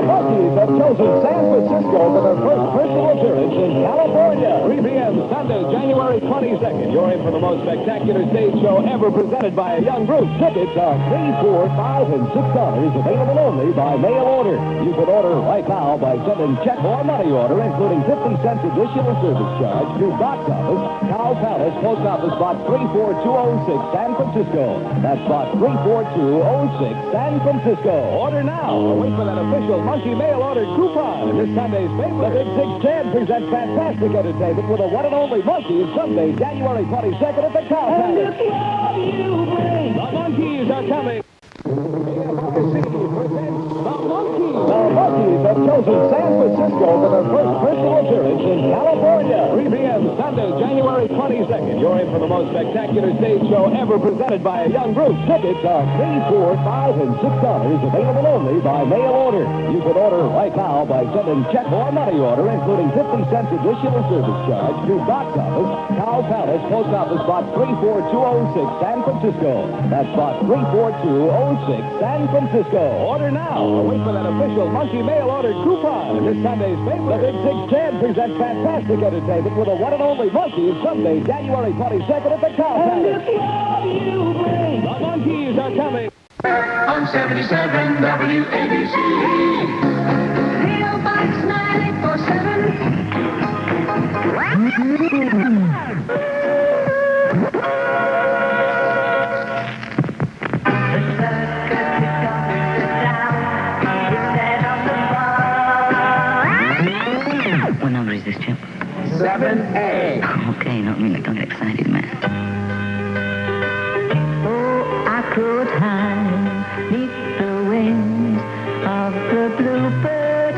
Monkees have chosen San Francisco for their first personal appearance in California. 3 p.m. Sunday, January 22nd. You're in for the most spectacular stage show ever presented by a young group. Tickets are $3, $4, $5, and $6, available only by mail order. You can order right now by sending check or money order, including 50 cents additional service charge, to Box Office, Cow Palace, Post Office Box 34206, San Francisco. That's Box 34206, San Francisco. Order now or wait for that official Monkee mail order coupon. This Sunday's paper, the Big 610 presents fantastic entertainment with the one and only Monkees Sunday, January 22nd at the Cow Palace. The Monkees are coming. The Monkees have chosen San Francisco for their first personal appearance in California. 3 p.m. Sunday, January 22nd. You're in for the most spectacular stage show ever presented by a young group. Tickets are $3, $4, $5, and $6, available only by mail order. You can order right now by sending check or money order, including 50 cents additional service charge, to Box Office, Cow Palace, Post Office Box 34206, San Francisco. That's Box 34206, San Francisco. Order now or wait for that official Monkee mail order coupon. This Sunday's paper, the Big 610 presents fantastic entertainment with the one and only Monkees Sunday, January 22nd at the Cow Palace. The Monkees are coming. On 77 WABC. Real Box 94.7. What number is this, Chip? 7A. Okay, don't get excited, man. Oh, I could hide beneath the wings of the bluebird.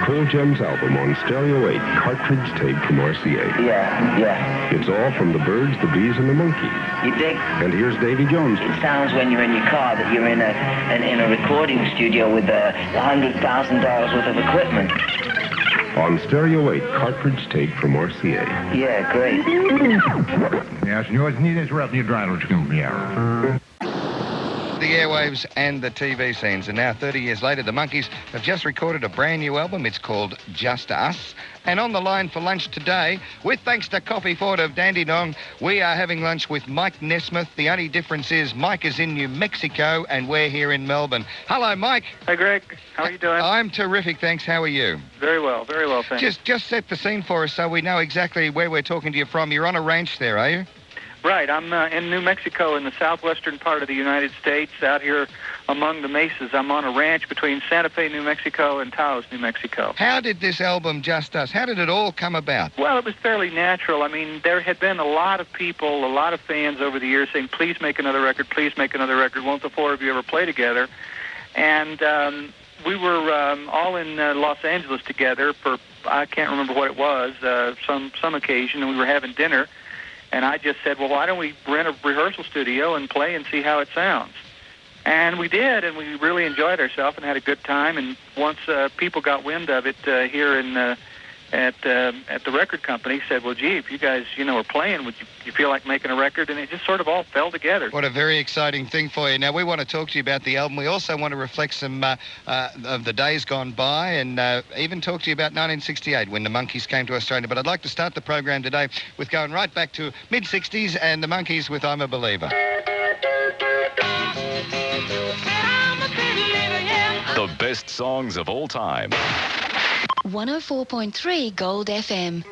Cool Gems album on Stereo 8, cartridge tape from RCA. Yeah. It's all from the Birds, the Bees, and the Monkees. You dig? And here's Davy Jones. It sounds when you're in your car that you're in a recording studio with $100,000 worth of equipment. On Stereo 8, cartridge tape from RCA. Yeah, great. Yes, yours need interrupt your driver. Yeah. The airwaves and the TV scenes. And now, 30 years later, the Monkees have just recorded a brand new album. It's called Just Us. And on the line for lunch today, with thanks to Coffee Ford of Dandenong, we are having lunch with Mike Nesmith. The only difference is Mike is in New Mexico and we're here in Melbourne. Hello, Mike. Hey, Greg. How are you doing? I'm terrific, thanks. How are you? Very well, thanks. Just set the scene for us so we know exactly where we're talking to you from. You're on a ranch there, are you? Right. I'm in New Mexico in the southwestern part of the United States, out here among the mesas. I'm on a ranch between Santa Fe, New Mexico, and Taos, New Mexico. How did this album, Just Us, how did it all come about? Well, it was fairly natural. I mean, there had been a lot of people, a lot of fans over the years saying, please make another record, won't the four of you ever play together? And we were all in Los Angeles together for, I can't remember what it was, some occasion, and we were having dinner. And I just said, well, why don't we rent a rehearsal studio and play and see how it sounds? And we did, and we really enjoyed ourselves and had a good time. And once people got wind of it here in at the record company, said, well, gee, if you guys, are playing, would you feel like making a record? And it just sort of all fell together. What a very exciting thing for you. Now, we want to talk to you about the album. We also want to reflect some of the days gone by and even talk to you about 1968 when the Monkees came to Australia. But I'd like to start the program today with going right back to mid-60s and the Monkees with I'm a Believer. The best songs of all time. 104.3 Gold FM.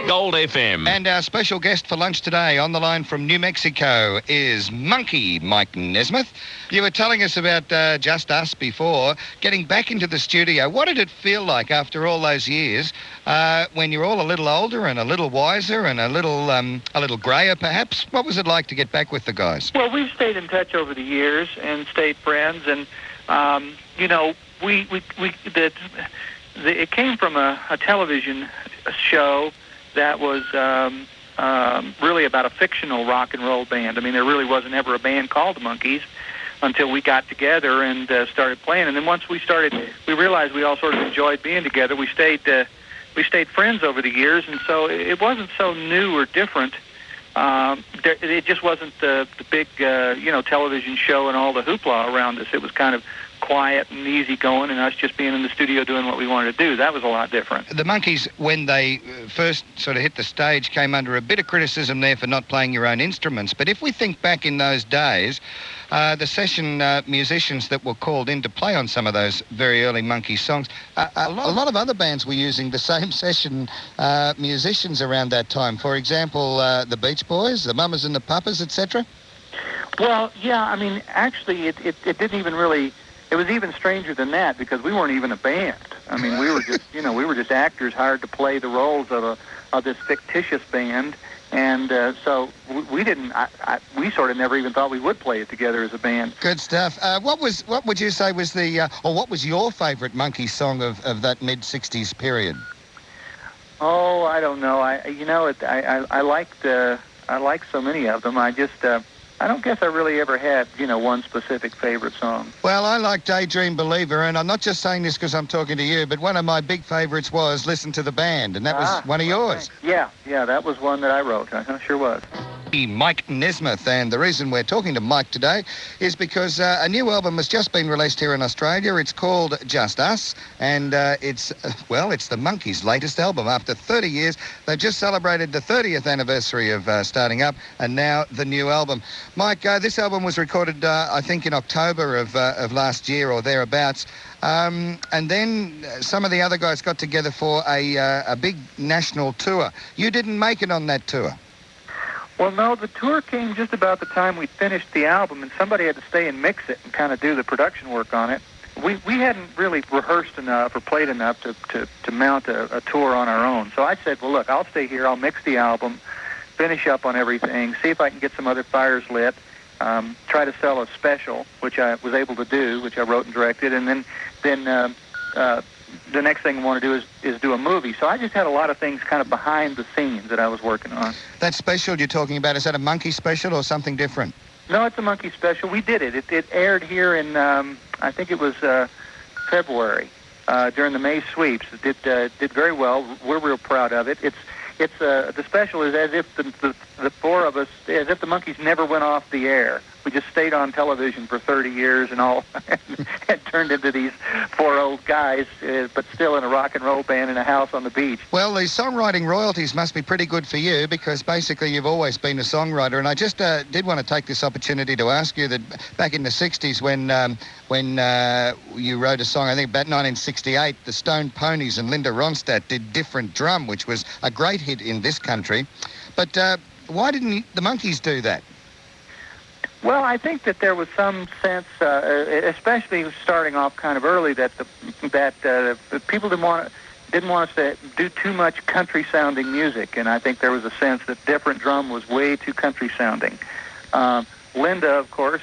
Gold FM. And our special guest for lunch today on the line from New Mexico is Monkee, Mike Nesmith. You were telling us about Just Us before, getting back into the studio. What did it feel like after all those years when you're all a little older and a little wiser and a little grayer perhaps? What was it like to get back with the guys? Well, we've stayed in touch over the years and stayed friends, and it came from a television show that was really about a fictional rock and roll band. I mean, there really wasn't ever a band called the Monkees, until we got together and started playing. And then once we realized we all sort of enjoyed being together. We stayed friends over the years, and so it wasn't so new or different. It just wasn't the big, television show and all the hoopla around us. It was kind of quiet and easy going, and us just being in the studio doing what we wanted to do. That was a lot different. The Monkees, when they first sort of hit the stage, came under a bit of criticism there for not playing your own instruments. But if we think back in those days, the session musicians that were called in to play on some of those very early Monkees songs, a lot of other bands were using the same session musicians around that time. For example, the Beach Boys, the Mamas and the Papas, etc. Well, yeah, I mean, actually, it didn't even really... It was even stranger than that because we weren't even a band. I mean, we were just, we were just actors hired to play the roles of this fictitious band, and so we didn't. We sort of never even thought we would play it together as a band. Good stuff. What would you say was what was your favourite Monkees song of that mid-'60s period? Oh, I don't know. I liked so many of them. I don't guess I really ever had, one specific favorite song. Well, I like Daydream Believer, and I'm not just saying this because I'm talking to you, but one of my big favorites was Listen to the Band, and that was one of yours. Yeah, that was one that I wrote. I sure was. Mike Nesmith, and the reason we're talking to Mike today is because a new album has just been released here in Australia. It's called Just Us, and it's the Monkees' latest album. After 30 years, they've just celebrated the 30th anniversary of starting up, and now the new album. Mike, this album was recorded, I think, in October of last year or thereabouts, and then some of the other guys got together for a big national tour. You didn't make it on that tour. Well, no, the tour came just about the time we finished the album, and somebody had to stay and mix it and kind of do the production work on it. We hadn't really rehearsed enough or played enough to mount a tour on our own. So I said, well, look, I'll stay here, I'll mix the album, finish up on everything, see if I can get some other fires lit, try to sell a special, which I was able to do, which I wrote and directed, and then the next thing I want to do is do a movie. So I just had a lot of things kind of behind the scenes that I was working on. That special you're talking about, is that a Monkee special or something different? No, it's a Monkee special. We did it. It aired here in, I think it was February, during the May sweeps. It did very well. We're real proud of it. The special is as if the four of us, as if the Monkees never went off the air. We just stayed on television for 30 years and all, and turned into these four old guys, but still in a rock and roll band in a house on the beach. Well, the songwriting royalties must be pretty good for you because basically you've always been a songwriter. And I just did want to take this opportunity to ask you that back in the 60s when you wrote a song, I think about 1968, the Stone Ponies and Linda Ronstadt did Different Drum, which was a great hit in this country. But why didn't the Monkees do that? Well, I think that there was some sense, especially starting off kind of early, that the people didn't want us to do too much country-sounding music, and I think there was a sense that Different Drum was way too country-sounding. Linda, of course,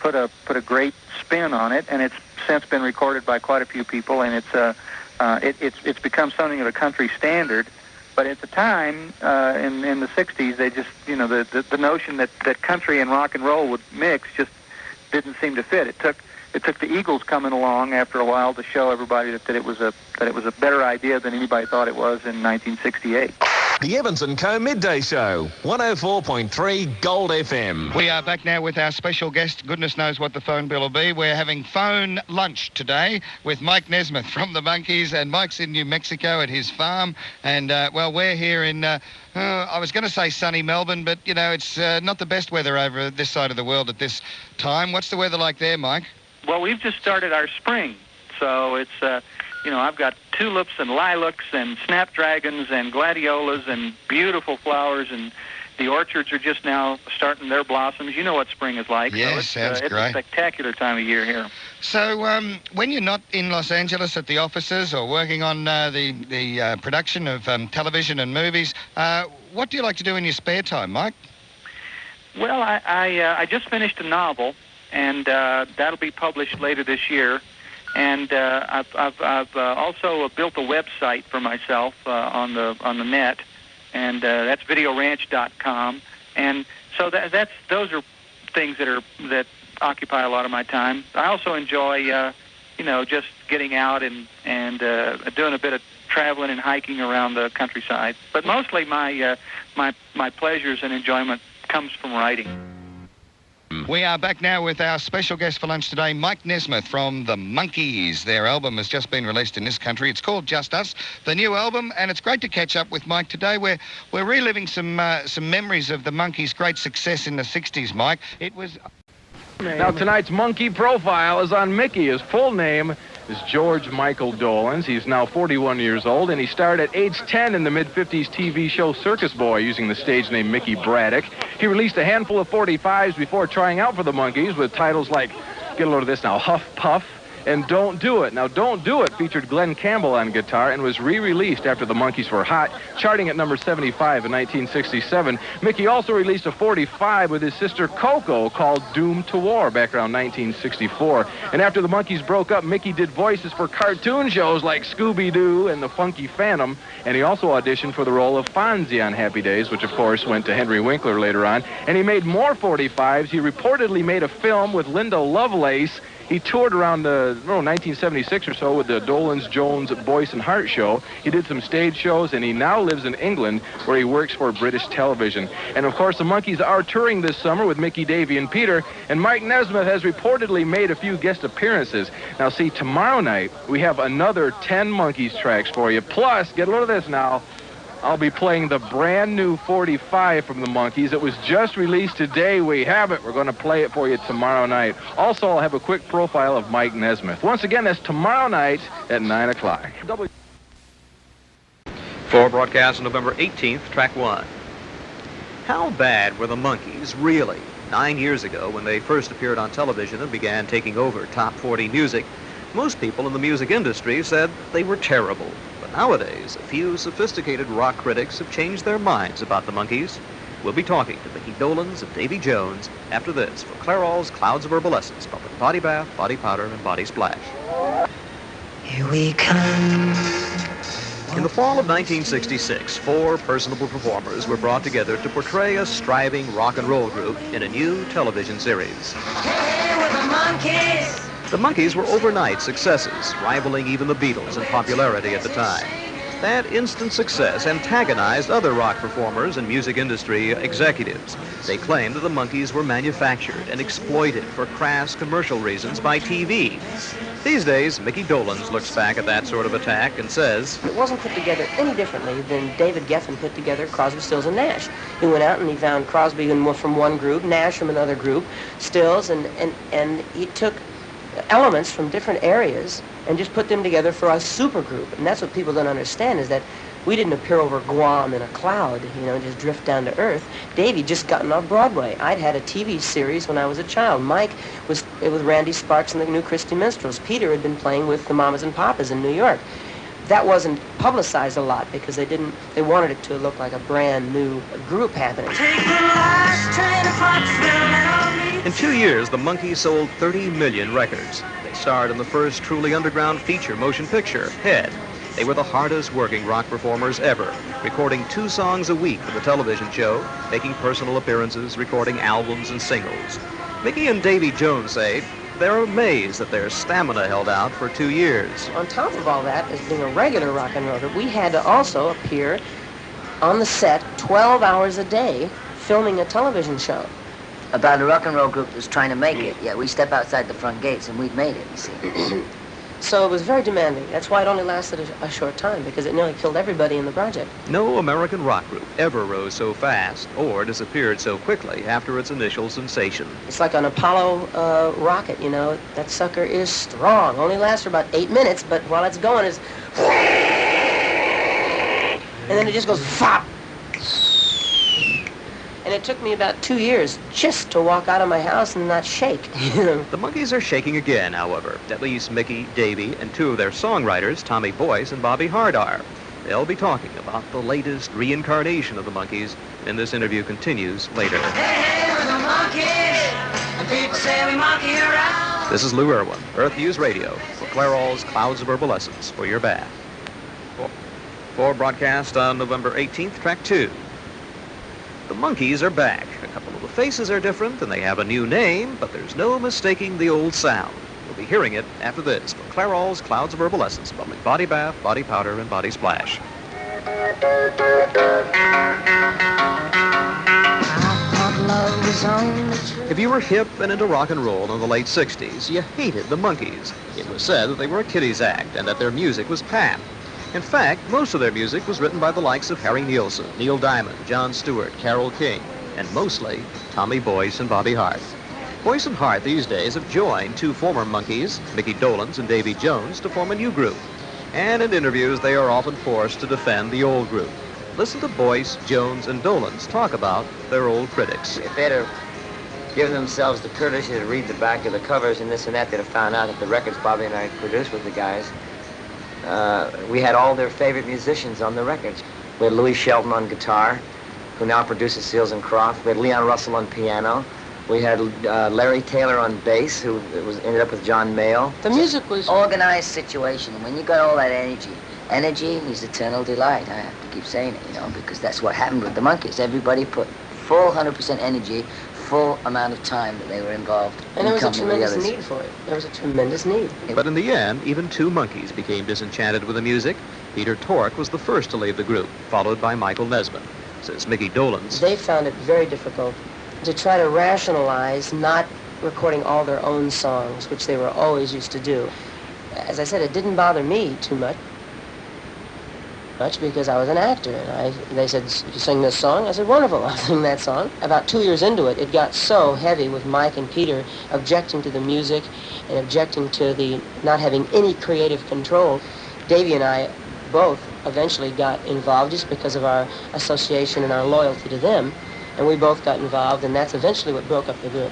put a great spin on it, and it's since been recorded by quite a few people, and it's become something of a country standard. But at the time, in the 60s, they just, the notion that country and rock and roll would mix just didn't seem to fit. It took the Eagles coming along after a while to show everybody that it was a better idea than anybody thought it was in 1968. The Evans & Co. Midday Show, 104.3 Gold FM. We are back now with our special guest. Goodness knows what the phone bill will be. We're having phone lunch today with Mike Nesmith from the Monkees, and Mike's in New Mexico at his farm. And, we're here in, I was going to say sunny Melbourne, but, it's not the best weather over this side of the world at this time. What's the weather like there, Mike? Well, we've just started our spring, so it's... I've got tulips and lilacs and snapdragons and gladiolas and beautiful flowers, and the orchards are just now starting their blossoms. You know what spring is like. Yes, so sounds it's great. a spectacular time of year here. So when you're not in Los Angeles at the offices or working on the production of television and movies, what do you like to do in your spare time, Mike? Well, I just finished a novel, and that'll be published later this year. And I've also built a website for myself on the net, and that's videoranch.com. And so those are things that occupy a lot of my time. I also enjoy, just getting out and doing a bit of traveling and hiking around the countryside. But mostly my pleasures and enjoyment comes from writing. We are back now with our special guest for lunch today, Mike Nesmith from the Monkees. Their album has just been released in this country. It's called Just Us, the new album, and it's great to catch up with Mike today. We're reliving some memories of the Monkees' great success in the 60s, Mike. It was... Now, tonight's Monkee profile is on Micky. His full name is George Michael Dolenz. He's now 41 years old, and he starred at age 10 in the mid-50s TV show Circus Boy using the stage name Mickey Braddock. He released a handful of 45s before trying out for the Monkees with titles like, get a load of this now, Huff Puff, and Don't Do It. Now, Don't Do It featured Glenn Campbell on guitar and was re-released after the Monkees were hot, charting at number 75 in 1967. Micky also released a 45 with his sister Coco called Doomed to War back around 1964. And after the Monkees broke up, Micky did voices for cartoon shows like Scooby-Doo and The Funky Phantom, and he also auditioned for the role of Fonzie on Happy Days, which of course went to Henry Winkler later on. And he made more 45s. He reportedly made a film with Linda Lovelace. He toured around 1976 or so with the Dolenz, Jones, Boyce, and Hart show. He did some stage shows, and he now lives in England, where he works for British television. And, of course, the Monkees are touring this summer with Micky, Davey, and Peter, and Mike Nesmith has reportedly made a few guest appearances. Now, see, tomorrow night, we have another 10 Monkees tracks for you. Plus, get a load of this now, I'll be playing the brand new 45 from the Monkees. It was just released today. We have it. We're going to play it for you tomorrow night. Also, I'll have a quick profile of Mike Nesmith. Once again, that's tomorrow night at 9 o'clock. For broadcast on November 18th, track 1. How bad were the Monkees really? 9 years ago, when they first appeared on television and began taking over top 40 music, most people in the music industry said they were terrible. Nowadays, a few sophisticated rock critics have changed their minds about the Monkees. We'll be talking to Micky Dolenz and Davy Jones after this for Clairol's Clouds of Opalescence, public body bath, body powder, and body splash. Here we come. In the fall of 1966, 4 personable performers were brought together to portray a striving rock and roll group in a new television series. Hey, we're the Monkees! The Monkees were overnight successes, rivaling even the Beatles in popularity at the time. That instant success antagonized other rock performers and music industry executives. They claimed that the Monkees were manufactured and exploited for crass commercial reasons by TV. These days, Micky Dolenz looks back at that sort of attack and says, it wasn't put together any differently than David Geffen put together Crosby, Stills, and Nash. He went out and he found Crosby from one group, Nash from another group, Stills, and he took elements from different areas and just put them together for a super group. And that's what people don't understand, is that we didn't appear over Guam in a cloud, just drift down to earth. Davey just gotten off Broadway. I'd had a TV series when I was a child. Mike was with Randy Sparks and the New Christy Minstrels. Peter had been playing with the Mamas and Papas in New York. That wasn't publicized a lot because they wanted it to look like a brand new group happening. In 2 years, the Monkees sold 30 million records. They starred in the first truly underground feature motion picture, Head. They were the hardest working rock performers ever, recording 2 songs a week for the television show, making personal appearances, recording albums and singles. Micky and Davy Jones say they're amazed that their stamina held out for 2 years. On top of all that, as being a regular rock and roll group, we had to also appear on the set 12 hours a day filming a television show. About a rock and roll group that's trying to make it, yeah, we step outside the front gates and we've made it, you see. So it was very demanding. That's why it only lasted a short time, because it nearly killed everybody in the project. No American rock group ever rose so fast or disappeared so quickly after its initial sensation. It's like an Apollo rocket, That sucker is strong. Only lasts for about 8 minutes, but while it's going, it's... And then it just goes... Fop! And it took me about 2 years just to walk out of my house and not shake. The Monkees are shaking again, however. At least Micky, Davy, and 2 of their songwriters, Tommy Boyce and Bobby Hart, are. They'll be talking about the latest reincarnation of the Monkees, and this interview continues later. Hey, we're the Monkees, and people say we monkey around. This is Lew Irwin, Earth News Radio, for Clairol's Clouds of Opalescence for your bath. For broadcast on November 18th, track 2. The Monkees are back. A couple of the faces are different and they have a new name, but there's no mistaking the old sound. We'll be hearing it after this from Clairol's Clouds of Herbal Essence, bubbling body bath, body powder, and body splash. If you were hip and into rock and roll in the late 60s, you hated the Monkees. It was said that they were a kiddies act and that their music was pap. In fact, most of their music was written by the likes of Harry Nilsson, Neil Diamond, John Stewart, Carole King, and mostly Tommy Boyce and Bobby Hart. Boyce and Hart these days have joined two former Monkees, Micky Dolenz and Davy Jones, to form a new group. And in interviews, they are often forced to defend the old group. Listen to Boyce, Jones, and Dolenz talk about their old critics. If they'd have given themselves the courtesy to read the back of the covers and this and that, they'd have found out that the records Bobby and I produced with the guys, we had all their favorite musicians on the records. We had Louis Shelton on guitar, who now produces Seals and Croft. We had Leon Russell on piano. We had Larry Taylor on bass, who ended up with John Mayall. The music was organized situation. When you got all that energy is eternal delight. I have to keep saying it, because that's what happened with the Monkees. Everybody put full 100% energy, full amount of time that they were involved. And there was a tremendous need for it. There was a tremendous need. But in the end, even two Monkees became disenchanted with the music. Peter Tork was the first to leave the group, followed by Michael Nesmith, says Micky Dolenz. They found it very difficult to try to rationalize not recording all their own songs, which they were always used to do. As I said, it didn't bother me too much because I was an actor. And they said, you sing this song? I said, wonderful, I'll sing that song. About 2 years into it, it got so heavy with Mike and Peter objecting to the music and objecting to the not having any creative control. Davy and I both eventually got involved just because of our association and our loyalty to them. And we both got involved, and that's eventually what broke up the group.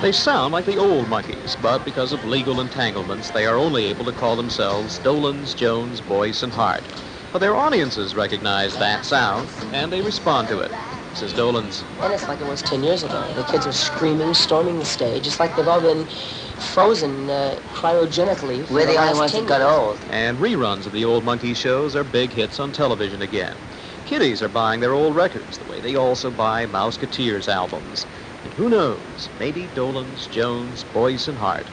They sound like the old Monkees, but because of legal entanglements, they are only able to call themselves Dolenz, Jones, Boyce, and Hart. But their audiences recognize that sound, and they respond to it, says Dolenz. And it's like it was 10 years ago. The kids are screaming, storming the stage. It's like they've all been frozen cryogenically. We're the only ones that got old. And reruns of the old Monkee shows are big hits on television again. Kiddies are buying their old records the way they also buy Mouseketeers albums. And who knows, maybe Dolenz, Jones, Boyce, and Hart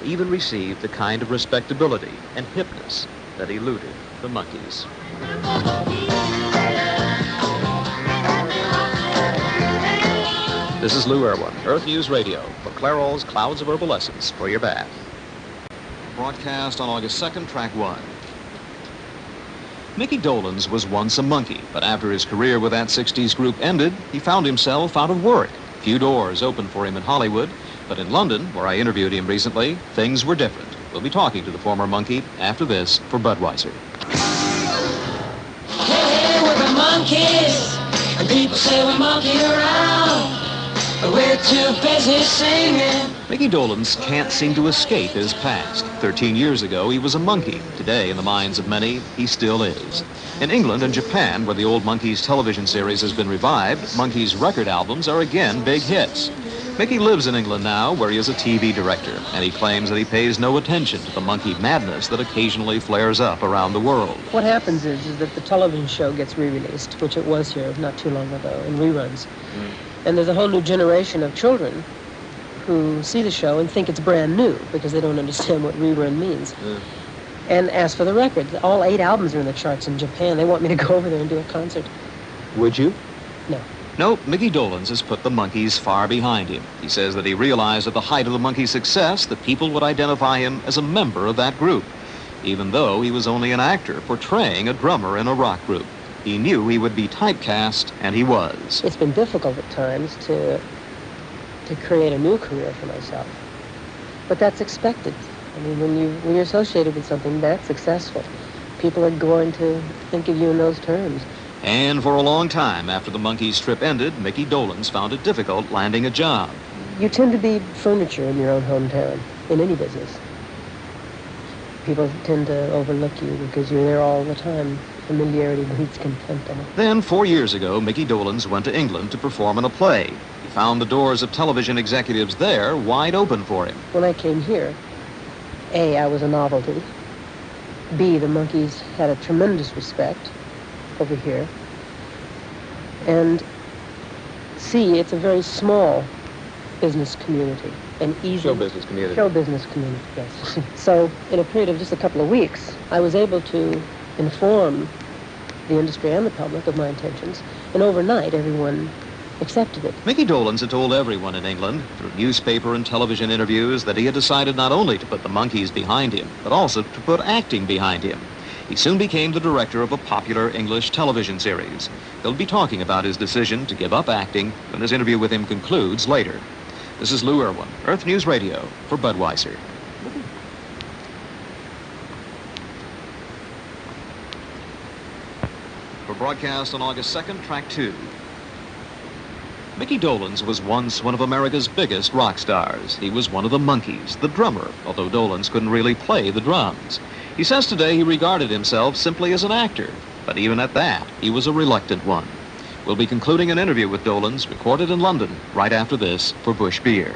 will even receive the kind of respectability and hipness that eluded the Monkees. This is Lew Irwin, Earth News Radio, for Clairol's Clouds of Herbal Essence for your bath. Broadcast on August 2nd, track 1. Micky Dolenz was once a Monkee, but after his career with that 60s group ended, he found himself out of work. Few doors opened for him in Hollywood, but in London, where I interviewed him recently, things were different. We'll be talking to the former Monkee after this for Budweiser. Hey, we're the Monkees, and people say we monkey around, but we're too busy singing. Micky Dolenz can't seem to escape his past. 13 years ago, he was a Monkee. Today, in the minds of many, he still is. In England and Japan, where the old Monkees television series has been revived, Monkees record albums are again big hits. Micky lives in England now, where he is a TV director, and he claims that he pays no attention to the Monkee madness that occasionally flares up around the world. What happens is that the television show gets re-released, which it was here not too long ago, in reruns. And there's a whole new generation of children who see the show and think it's brand new because they don't understand what rerun means. And as for the record, all 8 albums are in the charts in Japan. They want me to go over there and do a concert. Would you? No. No, Micky Dolenz has put the Monkees far behind him. He says that he realized at the height of the Monkees' success that people would identify him as a member of that group, even though he was only an actor portraying a drummer in a rock group. He knew he would be typecast, and he was. It's been difficult at times to create a new career for myself. But that's expected. I mean, when you're associated with something that's successful, people are going to think of you in those terms. And for a long time after the Monkees' trip ended, Micky Dolenz found it difficult landing a job. You tend to be furniture in your own hometown, in any business. People tend to overlook you because you're there all the time. Familiarity breeds contempt. Then, 4 years ago, Micky Dolenz went to England to perform in a play. He found the doors of television executives there wide open for him. When I came here, A, I was a novelty. B, the Monkees had a tremendous respect over here. And C, it's a very small business community. An easy Show business community. Show business community, yes. So in a period of just a couple of weeks, I was able to inform the industry and the public of my intentions, and overnight everyone accepted it. Micky Dolenz had told everyone in England, through newspaper and television interviews, that he had decided not only to put the Monkees behind him, but also to put acting behind him. He soon became the director of a popular English television series. He'll be talking about his decision to give up acting when his interview with him concludes later. This is Lew Irwin, Earth News Radio for Budweiser. For broadcast on August 2nd, track 2. Micky Dolenz was once one of America's biggest rock stars. He was one of the Monkees, the drummer, although Dolenz couldn't really play the drums. He says today he regarded himself simply as an actor, but even at that, he was a reluctant one. We'll be concluding an interview with Dolenz, recorded in London, right after this for Bush Beer.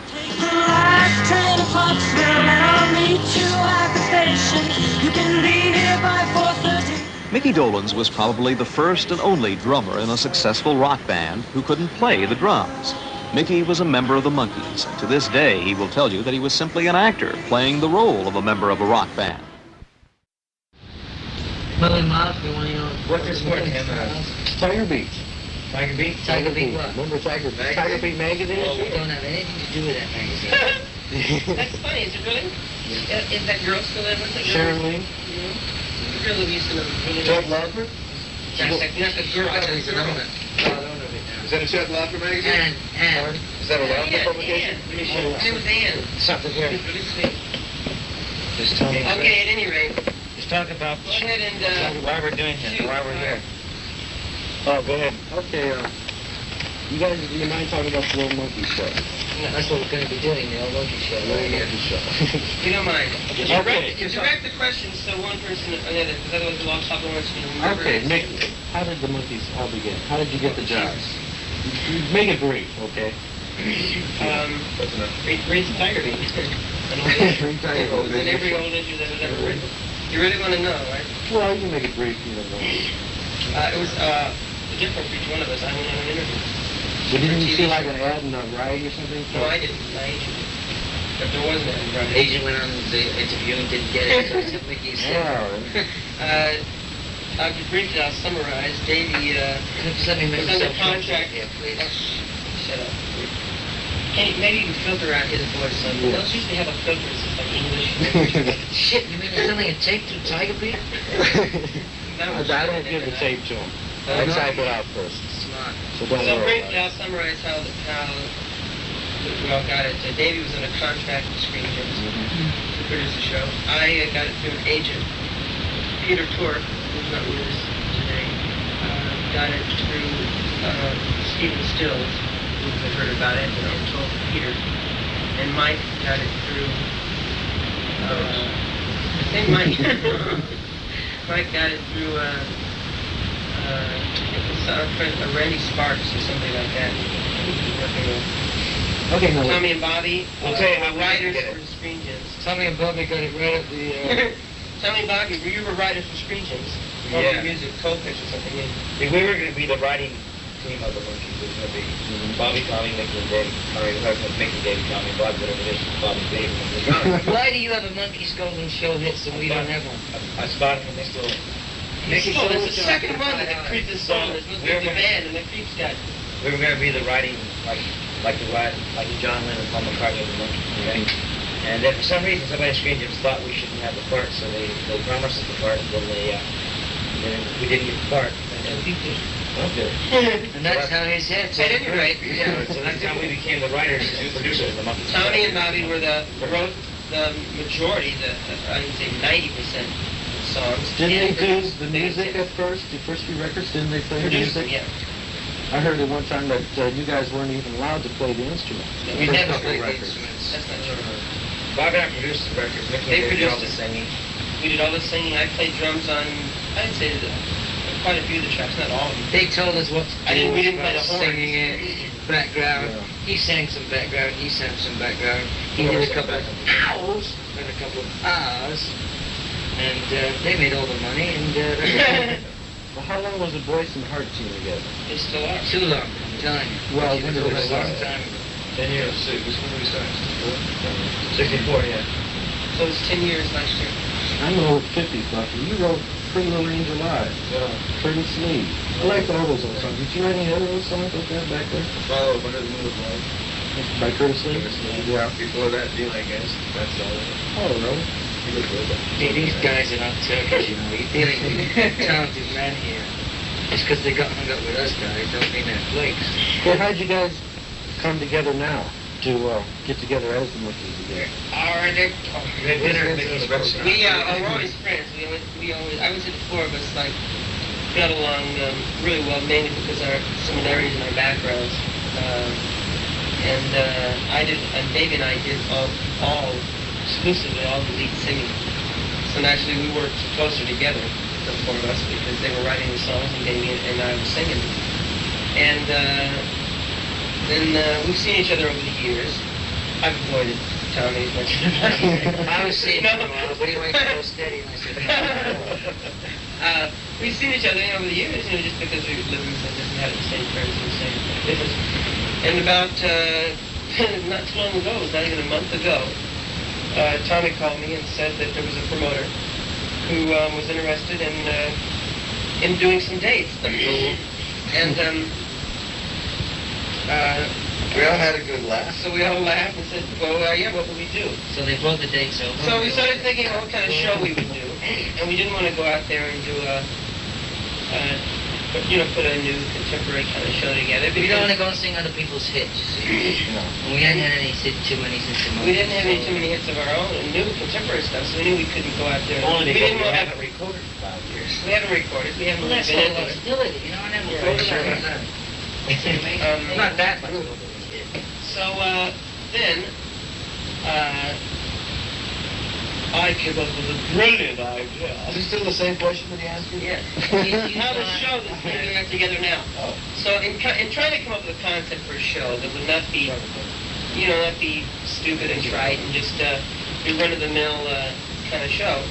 Take the last train to Pottsville and I'll meet you at the station. You can be here by 4:30. Micky Dolenz was probably the first and only drummer in a successful rock band who couldn't play the drums. Micky was a member of the Monkees. To this day, he will tell you that he was simply an actor playing the role of a member of a rock band. What is what him? Tiger Beat. Tiger Beat? Tiger Beat what? Remember Tiger Beat magazine? Well, we don't have anything to do with that magazine. That's funny, is it really? Yeah. Is that girl still there? What's that girl? Sharon Lee? The girl that we used to know. Chuck Loffer? Not the girl, that's the girl. Is that a Chuck Loffer magazine? And. Is that a Loffer publication? It was Ann. Something here. It's really sweet. Just tell me. Okay, at any rate. Just talk about Go ahead and, why we're doing here, why we're here. Oh, go ahead. Okay, you guys, do you mind talking about the Old Monkee Show? No, that's what we're going to be doing, the Old Monkee Show. The Old Monkee Show. You don't mind. Okay. Direct the questions so one person or the other, because otherwise we'll all stop and watch and remember. Okay, Mick, how did the Monkees all begin? How did you get the job? Make it brief, okay? Read the Tiger Beat. In every old issue that was ever written. You really want to know, right? Well, you can make it brief, you know. It was different for each one of us. I went on an interview. But didn't you see like an ad in a variety or something? No, I didn't. My agent did. But there was an ad in variety. The agent went on the interview and didn't get it, so it's what Mickey said. I'll be brief, I'll summarize. Davey just let me make was under contract. Here, please. Shut up. Maybe you can filter out his voice. Those usually have a filter, it's just like English. Shit, you mean there's only a tape to Tiger Beat? I don't give the tape to him. I type it out first. Smart. So don't worry briefly, about I'll summarize how we all got it. Davey was under contract with Screen Gems to produce the show. I got it through an agent, Peter Tork, who's not with us today. Got it through Stephen Stills, who had heard about it and told Peter. And Mike got it through, same Mike. Mike got it through Randy Sparks or something like that. Okay, no. Tommy and Bobby, writers for Screen Gems. Tommy and Bobby got it right at the... Tommy and Bobby, you were writers for Screen Gems. Yeah. Music, co-pitch or something. We were going to be the writing team of the Monkees. It was going to be Bobby, Tommy, Mickey, and Dave. Mickey, Dave, Tommy, Bobby, whatever it is. Bobby, Dave, and Why do you have a Monkees Golden Show hits and we don't have one? I spotted him next door. It's the second one that the Creeps is song. There's supposed to be the band and the Creeps got it. We were going to be the writing, like John Lennon and Paul McCartney of the Monkees. Okay? And then for some reason, somebody at Screen Gems thought we shouldn't have the part, so they promised us the part, and then we didn't get the part. And then, okay. And that's how he said it. At any rate, So that's how we became the writers and producers of the Monkees. Tommy and Bobby wrote the majority, I would say 90% songs. Didn't they do the music at first? The first few records, didn't they play the music? Yeah. I heard at one time that you guys weren't even allowed to play the instruments. We never played the instruments. That's not true. Bobby and I produced the records. They produced the singing. We did all the singing. I played drums on, I'd say, quite a few of the tracks, not all of them. They told us what to do. We didn't play the horns. Singing it, background. Yeah. He sang some background, he sang some background. He did a couple of hours and a couple of hours. And they made all the money, and that's it. Well, how long was the Boyce and Hart team together? They still are. Too long, I'm telling you. Well, it was a long time ago. 10 years. When did we start? 64, yeah. So it's 10 years last year. I'm an old 50s bucky. You wrote Pretty Little Angel Live. Yeah. Pretty Sleeve. I liked all those old songs. Did you write any other old songs like that back there? Follow Under the Moon of Love. By Curtis Lee? Yeah. Before that, Deal, I guess. That's all. Oh, really? Hey, these guys are not Turkish, you know. You're dealing with talented men here. Just because they got hung up with us guys don't mean they're flakes. Well, how'd you guys come together now to get together as the Monkees again? We're always friends. We always, I would say the four of us, like, got along really well, mainly because our similarities in our backgrounds. And Davey and I did exclusively all the lead singing. So naturally we worked closer together, the four of us, because they were writing the songs and Davey and I were singing. And then we've seen each other over the years. I've avoided Tommy as much as I was seeing him a while, but he went so steady, and I said, we've seen each other over the years, just because we live in and have the same friends and the same business. And about, not too long ago, it was not even a month ago, Tommy called me and said that there was a promoter who was interested in doing some dates. And we all had a good laugh. So we all laughed and said, well, yeah, what would we do? So they brought the dates over. So we started thinking what kind of show we would do. And we didn't want to go out there and do put a new contemporary kind of show together. We don't want to go and sing other people's hits, you see. We hadn't had too many since the We didn't have too many hits of our own and new contemporary stuff, so we knew we couldn't go out there. Only because we haven't recorded for 5 years. We haven't recorded. We haven't been into it. Hostility, you know, I never recorded. Not that much. So then I came up with a brilliant idea. Is it still the same question that he asked you? Yeah. How to show that's going to be together now. Oh. So in trying to come up with a concept for a show that would not be, not be stupid and trite and just be run-of-the-mill kind of show.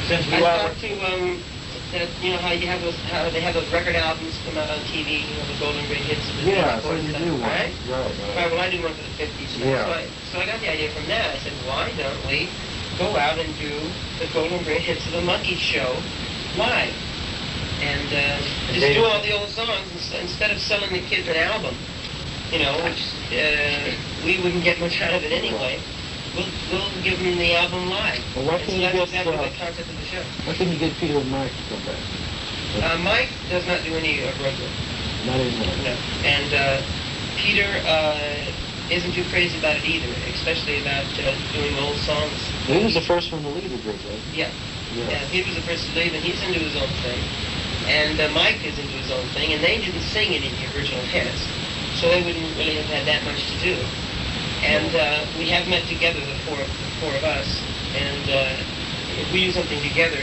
Since I thought to that how they have those record albums come out on TV, the golden great hits of the so you do one. Right? Well, I did one for the 50s. So I got the idea from that. I said, why don't we go out and do the golden great hits of the Monkees show live? And just do all the old songs instead of selling the kids an album, which we wouldn't get much out of it anyway. We'll give them the album live. Well, why can you that's get exactly the concept of the show. Why can you get Peter and Mike to come back? Mike does not do any road work. Not anymore. No. And Peter isn't too crazy about it either, especially about doing old songs. He was the first one to leave the group, right? Yeah, he was the first to leave, and he's into his own thing. And Mike is into his own thing, and they didn't sing any of the original hits, so they wouldn't really have had that much to do. And we have met together, the four of us, and if we do something together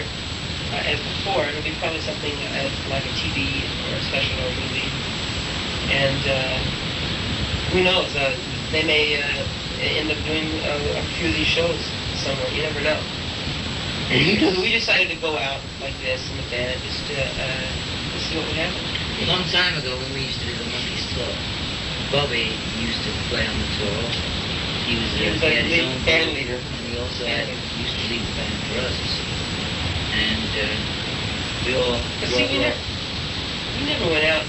as before, it'll be probably something like a TV or a special or a movie. And who knows, they may end up doing a few of these shows somewhere, you never know. So we decided to go out like this in the band, just to see what would happen. A long time ago when we used to do the Monkees tour, Bobby used to play on the tour also. He had his own band leader, and he also used to lead the band for us. And we all... But see, we never went out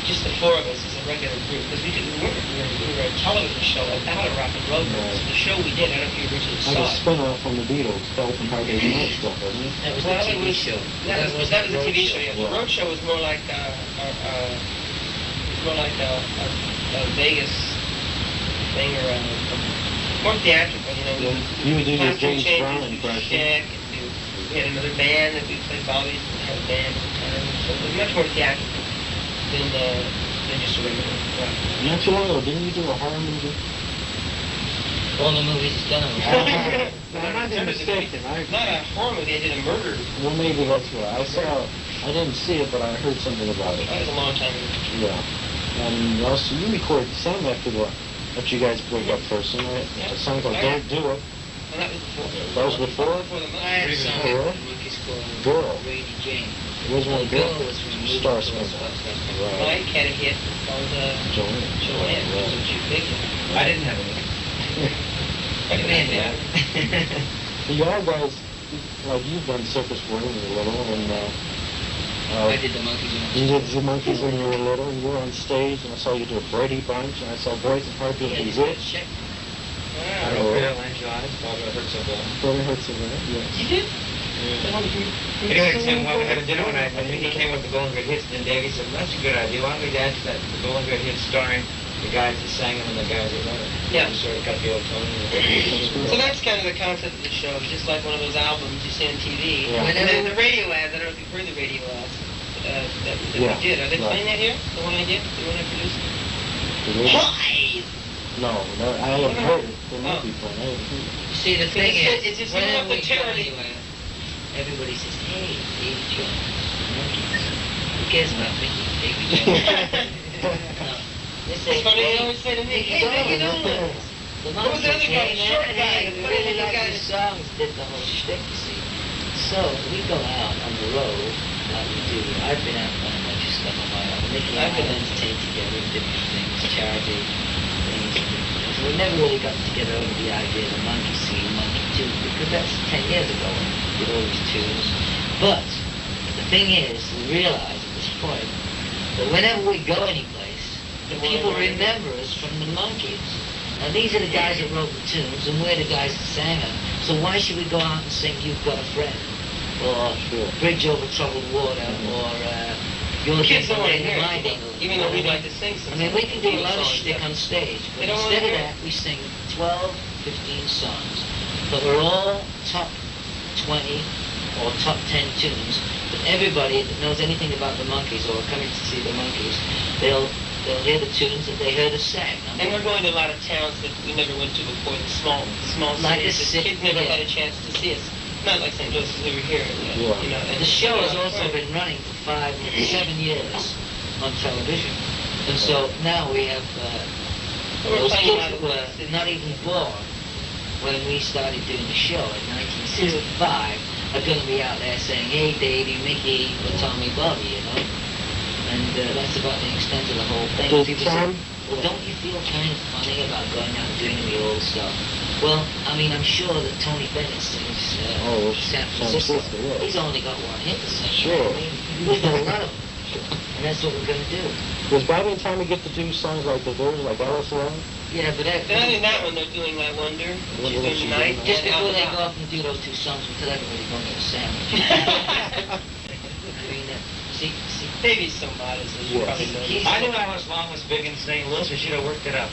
just the four of us as a regular group, because we were a television show about a rock and roll group. So the show we did, I don't know if you originally saw it. Like a spin-off from the Beatles, Dolphin Hard Day's Night stuff, wasn't it? That was the TV show. That was the TV show, yeah. The road show was more like a Vegas thing, or more theatrical, You would do your James Brown impression. We had another band that we played Bobby's and had a band at the time, so it was much more theatrical than just a regular rock. Not too long ago, didn't you do a horror movie? All the movies he's done. I'm not mistaken. Not a horror movie, I did a murder. Well, maybe that's right. I didn't see it, but I heard something about it. That was a long time ago. Yeah. And also, you recorded the song after you guys broke up first, right? Yeah. A song called Don't Do It. And that was before. That was before? Before the I had a Monkees. song with the Monkees called Girl. Lady Jane. It was one The girl. girl was from the Star movie Sprinkler. Mike had a hit called Joanne. Joanne, which you figured. I didn't have any. I didn't have Y'all guys, like you've done circus work when you were little, and I did the Monkees when I was you did the Monkees when you were little. You were on stage, and I saw you do a Brady Bunch, and I saw Boyce and Hart-Earth Yeah, and you Zip. check. I don't know, Bill Angelides, Barbara Hertzogel. Brother Hertzogel, yes. You did? Anyway, Tim, well, we had a dinner when I think he came with the Golden Good Hits, and then Davey said, that's a good idea. Why don't we dance that the Golden Good Hits starring the guys that sang them and the guys that wrote it? Yeah. We sort of got the old tone. So that's kind of the concept of the show, just like one of those albums you see on TV. Yeah. And then the radio ads, I don't know if you've heard the radio ads that we did. Are they playing that here? The one I did? The one I produced? Live! No, I haven't heard it. There might be fun. I haven't heard it. You see, the thing It's is, just not whenever the we go terror. anywhere, everybody says, hey, Davy Jones, Monkees. Who cares about Mickey? Davy Jones. No. They say, That's what they always say to me. Hey, Mickey Dolenz. The What was the other guy? Monkees, Short guy. we really like the songs, did the whole shtick, you see. So, we go out on the road, like we do. I've been out on a bunch of stuff on my own. Mickey and I have entertained together in different things, charity things, and different things. We never really got together over the idea of the Monkee scene, Monkee 2, because that's 10 years ago when we did all these tunes. But the thing is, we realize at this point that whenever we go anyplace, the people remember us from the Monkees. Now these are the guys that wrote the tunes, and we're the guys that sang them. So why should we go out and sing "You've Got a Friend," or "Bridge Over Troubled Water," or "Your Kids don't want to in hear My it, Dingle"? even though we like to sing I sometimes. mean, we can do a lot of shtick on stage, but They don't wanna instead of hear that, we sing 12, 15 songs. But we're all top 20 or top 10 tunes. But everybody that knows anything about the Monkees or coming to see the Monkees, they'll hear the tunes that they heard us sing. And we're going to a lot of towns that we never went to before, the small Like cities this that city, kids never yeah. had a chance to see us. Not like St. Louis, we were here. You know, and The show has also been running for 5, 7 years on television. And so now we have We're those playing a kids lot that of were places. not even born when we started doing the show in 1965 are going to be out there saying, hey, Davey, Mickey, or Tommy, Bobby, you know? And that's about the extent of the whole thing. Does People say, Tom- well, don't you feel kind of funny about going out and doing the old stuff? Well, I mean, I'm sure that Tony Bennett sings San Francisco. yeah. He's only got one hit to sing. Sure. I mean, we've got a lot of them. And that's what we're going to do. Does Bobby and Tommy get to do songs like the Doors, like Alice Love? Yeah, but They're not in that one, they're doing My Wonder, which is doing tonight. just and before they Out go and off and do those 2 songs, we tell everybody go and get a sandwich. I mean, see, Davey's so modest, as you Yeah. probably know. He's- I knew Alice Long was big in St. Louis. We should have worked it up.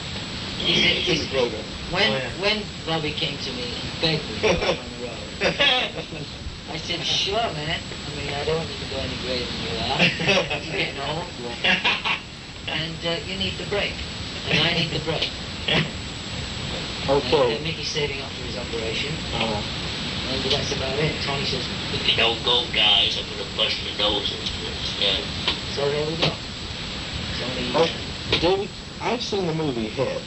When Bobby came to me and begged me to go out on the road, I said, sure, man. I mean, I don't need to go any greater than you are. You're getting old. And you need the break. And I need the break. Okay. And Mickey's saving up for his operation. And that's about it. Tony says, if you don't go, guys, I'm going to bust your noses. Yeah. So there we go. Tony, Oh, David, I've seen the movie Head,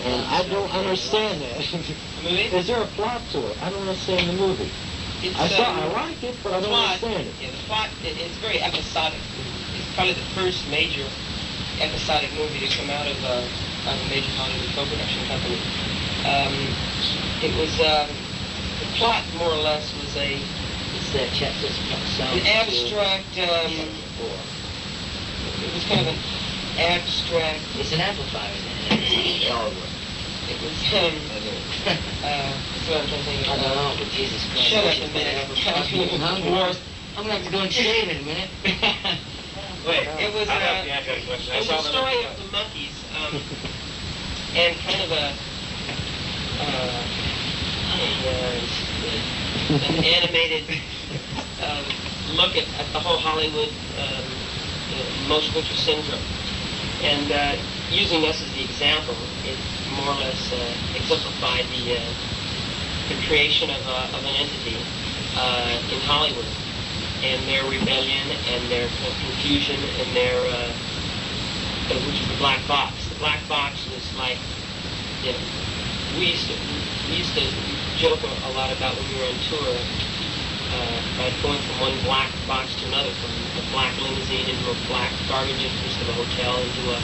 and I don't understand that. Movie? Is there a plot to it? I don't understand the movie. I like it, but I don't understand it. Yeah, the plot, it's very episodic. It's probably the first major episodic movie to come out of a major Hollywood co-production company. It was, the plot more or less was it's that chapter an abstract, it was kind of an abstract. It's an amplifier, isn't it? It was, that's what I'm trying to think I of. don't know, but Jesus Christ. Shut up a minute. I'm going to have to go and shave in a minute. Wait, It was, I'll have to ask you a question. I it was saw a story of the Monkees, and kind of an animated look at the whole Hollywood motion picture syndrome. And using us as the example, it more or less exemplified the creation of an entity in Hollywood, and their rebellion and their confusion and their, which is the black box. The black box was like, we used to joke a lot about when we were on tour, by going from one black box to another, from a black limousine into a black garbage entrance of a hotel, into a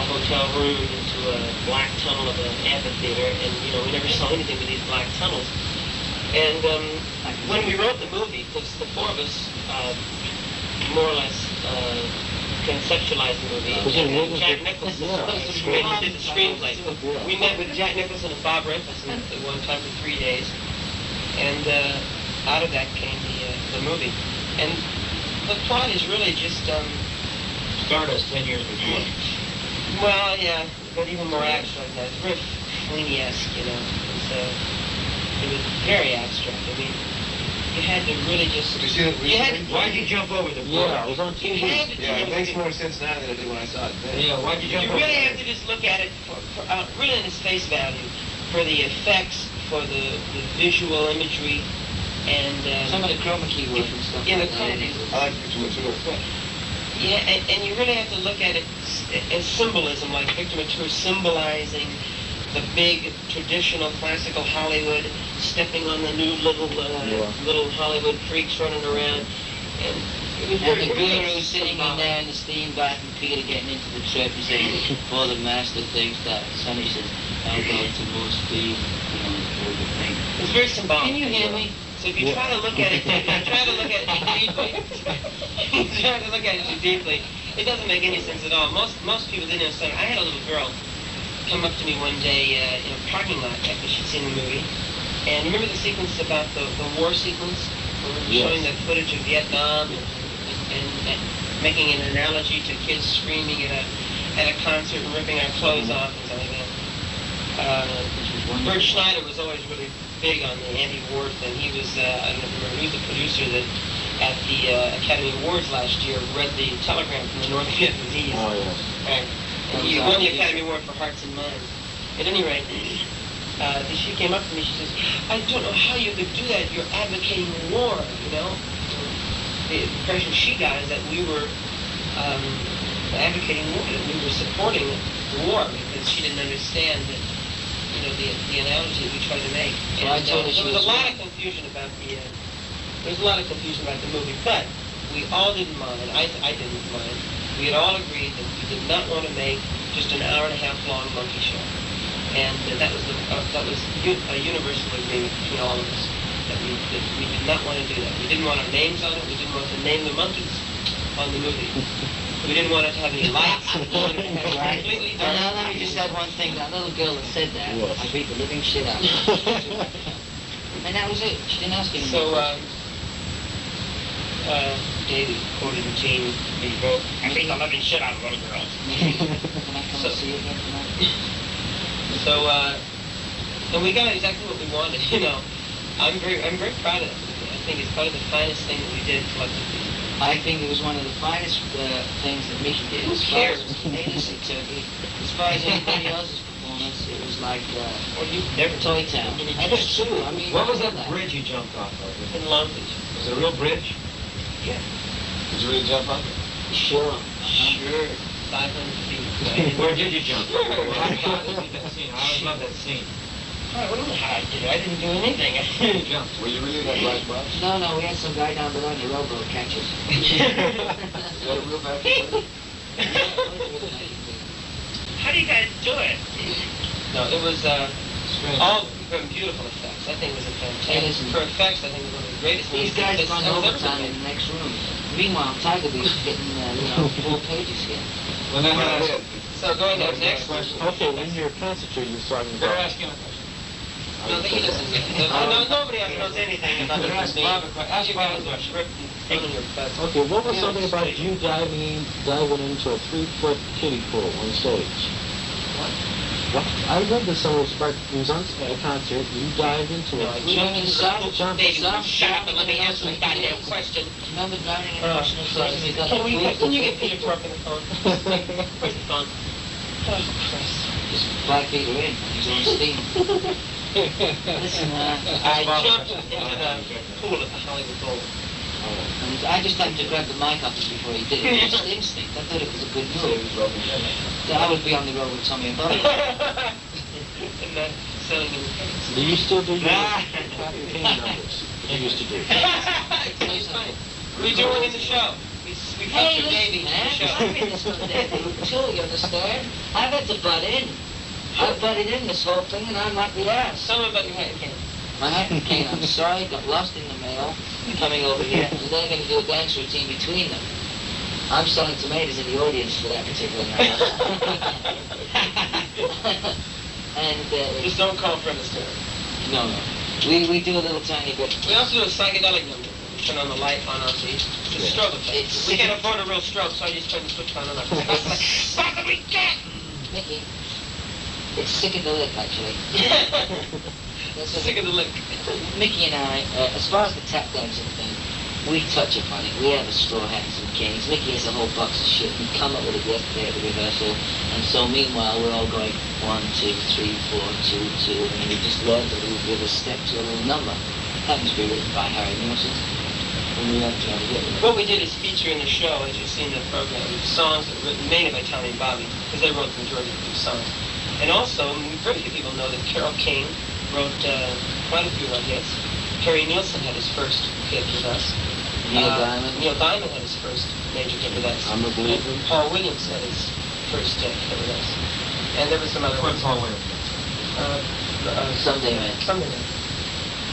hotel room, into a black tunnel of an amphitheater, and we never saw anything but these black tunnels. And when we wrote the movie, because the four of us more or less conceptualized the movie, and Jack Nicholson did the screenplay. We met with Jack Nicholson and Bob Rampus at one time for 3 days, and out of that came the movie. And the plot is really just Stardust 10 years before. Well, yeah, but even more abstract than that. It's very Fellini-esque, It was very abstract. I mean, you had to really just... Why'd you jump over the board? Yeah, I was on TV. It makes more sense now than it did when I saw it then. Yeah, why'd you jump over? You really have to just look at it really in its face value, for the effects, for the visual imagery, and... some of the chroma key work and stuff. Yeah, I like Victor Mature. Yeah, and you really have to look at it as symbolism, like Victor Mature symbolizing the big traditional classical Hollywood, stepping on the new little Hollywood freaks running around, and the guru sitting in there in the steam bath, and Peter getting into the trip and saying, "For the master thinks that." Sonny says, "I'll go to more speed." All the thing. It's very symbolic. Can you hear me? So if you try to look at it, too deeply, it doesn't make any sense at all. Most people didn't understand. I had a little girl come up to me one day in a parking lot after she'd seen the movie, and remember the sequence about the war sequence, where we were showing the footage of Vietnam and making an analogy to kids screaming at a concert and ripping our clothes off and something like that. Bert Schneider was always really big on the anti-war thing. He was, I don't know if you remember, he was the producer that at the Academy Awards last year read the telegram from the North Vietnamese. Oh, yes. Right. And he won the Academy Award for Hearts and Minds. At any rate, she came up to me, she says, "I don't know how you could do that. You're advocating war, The impression she got is that we were advocating war, that we were supporting the war, because she didn't understand that, the analogy that we tried to make. So I told her there was a lot of confusion about the movie, but we all didn't mind. I didn't mind. We had all agreed that we did not want to make just an hour-and-a-half long Monkee show, and that was a universal agreement between all of us that we did not want to do that. We didn't want our names on it. We didn't want to name the Monkees on the movie. We didn't want it to have any lights. We wanted it to have completely dark. Now, let me just add one thing. That little girl that said that, I beat the living shit out of her. And that was it. She didn't ask any more questions. David quoted the team, he wrote, "I beat the living shit out of little girls." Can I come and see you again tonight? So, and we got exactly what we wanted, I'm very proud of it. I think it's probably the finest thing that we did collectively. I think it was one of the finest things that Mickey did. Who cares? As far as anybody else's performance, it was like you've never Toy Town. That's true. I mean, what was that bridge you jumped off of? In Long Beach. Was it a real bridge? Yeah. Did you really jump off it? Sure. Sure. 500 feet. Where did you jump? I always love that scene. I don't know how I did it. I didn't do anything. You jumped. Were you really that black box? No, we had some guy down below in the rowboat catch us. Is that a real bad box? How do you guys do it? No, it was all beautiful effects. I think it was a fantastic. For effects, I think it was one of the greatest. These guys run overtime in the next room. Meanwhile, Tiger Beat's getting 4 pages here. Well, now that's it. So going on next question. Okay, in your concentrate, you're talking about. They're asking a question. No, he doesn't. Nobody else knows anything about the rest. Ask Bob a question. Okay, what was something about you diving into a 3-foot kiddie pool on stage? What? I read this somewhere. It was on a concert. You dived into it. Shut up and let me answer the goddamn question. Remember drowning in Russian sauce? Can you get Peter to work on the phone? Where's the phone? Oh, Christ. Just Black Peter in. He's on steam. Listen, I jumped into the pool at the Hollywood Bowl. And I just happened to grab the mic off him before he did it. It was just instinct. I thought it was a good move. So I would be on the road with Tommy and Bobby. selling independents. Do you still do your Captain Kane numbers? You used to do. It's fine. We do it in the show. We Hey, feature Davey in the man, show. I'm in this one day too, you understand? I've had to butt in. I've butted in this whole thing, and I'm like the ass. Tell me about your hat cane. My hat cane, I'm sorry, got lost in the mail, coming over here, and they're going to do a dance routine between them. I'm selling tomatoes in the audience for that particular night. And, Just don't call for us, no. We do a little tiny bit. We also do a psychedelic number. We turn on the light on our feet. It's a strobe effect. We can't afford a real strobe, so I just turn the switch on and off. What do we get? Mickey, it's sick of the lick, actually. Sick of the lick. Mickey and I, as far as the tap dancing thing, we touch upon it. We have a straw hats and canes. Mickey has a whole box of shit. We come up with it yesterday at the rehearsal. And so meanwhile, we're all going 1, 2, 3, 4, 2, 2. And we just learned a little bit of a step to a little number. Happens to be written by Harry Nilsson. And we have to try to get it. What we did is feature in the show, as you've seen in the program, songs that were written mainly by Tommy and Bobby, because they wrote the majority of these songs. And also, very few people know that Carole King wrote quite a few of our hits. Harry Nilsson had his first hit with us. Neil Diamond. Neil Diamond had his first major hit with us. I'm a believer. Paul Williams had his first hit with us. And there was some other ones. Paul Williams? Someday Man. Someday Man.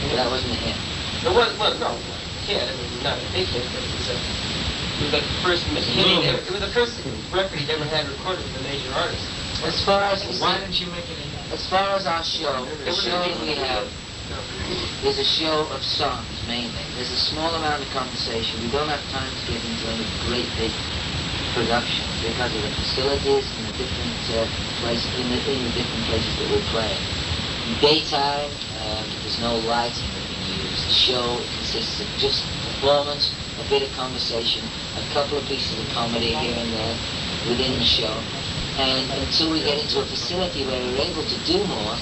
But that wasn't a hit. It was, well, no, hit. I mean, not a big hit, but it was the first hit. It was the first record he'd ever had recorded with a major artist. As far as Why didn't you make it in? As far as our show, the show that we have is a show of songs mainly. There's a small amount of conversation. We don't have time to get into any great big production because of the facilities and the different places in the different places that we're playing. Daytime, there's no lighting that we use. The show consists of just performance, a bit of conversation, a couple of pieces of comedy here and there within the show. And until we get into a facility where we're able to do more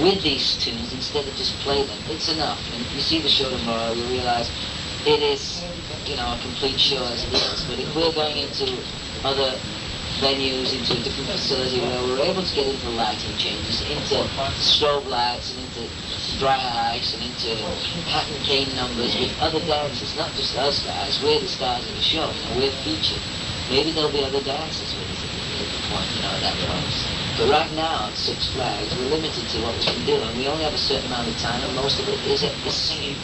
with these tunes instead of just play them, it's enough. And you see the show tomorrow, you realize it is, a complete show as it is. But if we're going into other venues, into a different facility where we're able to get into lighting changes, into strobe lights, and into dry ice, and into hat and cane numbers with other dancers, not just us guys. We're the stars of the show, we're featured. Maybe there'll be other dancers with us at the point, at that point. But right now, at Six Flags, we're limited to what we can do, and we only have a certain amount of time, and most of it is singing.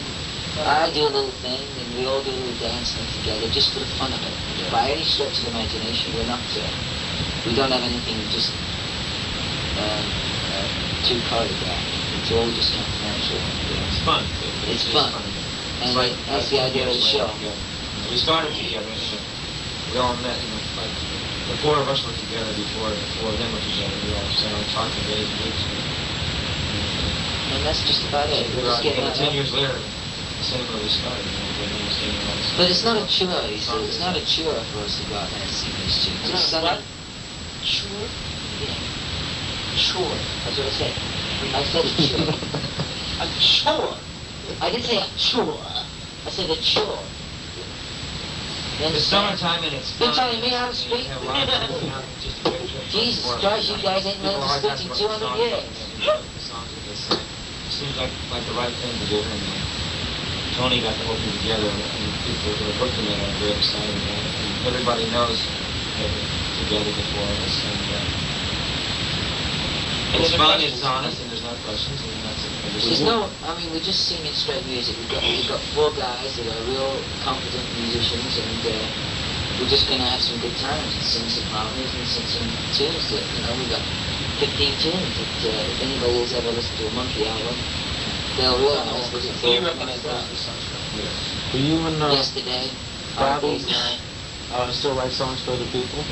I do a little thing, and we all do a little dance thing together, just for the fun of it. By any stretch of the imagination, we're not we don't have anything just too choreographed. It's all just kind of natural. It's fun. It's fun. And that's the idea of the show. We started together. We all met, the four of us were together before the four of them were together. We all sat and talked for days and weeks. And that's just about it. We're just getting 10 years later, the same way we started. But it's not a chore, you see. It's not a chore for us to go out there and sing these tunes. It's something... Chore? Yeah. Chore. That's what I said. I said a chore. A chore? I didn't say a chore. I said a chore. It's summertime and it's fun. You're telling me how to speak? Jesus Christ, you guys ain't learned to speak in 200 years. It seems like the right thing to do, and Tony got the whole thing together, and people who are working on it are very excited about it. And everybody knows that we're together before us, and it's fun, it's honest, and there's no questions, and that's it. We're just singing straight music. We've got four guys that are real competent musicians, and we're just going to have some good times and sing some harmonies and sing some tunes that, we've got 15 tunes that if anybody has ever listened to a Monkee album, they'll realize that it's all recognize those songs? Were you and Yesterday, Bobby still write songs for other people?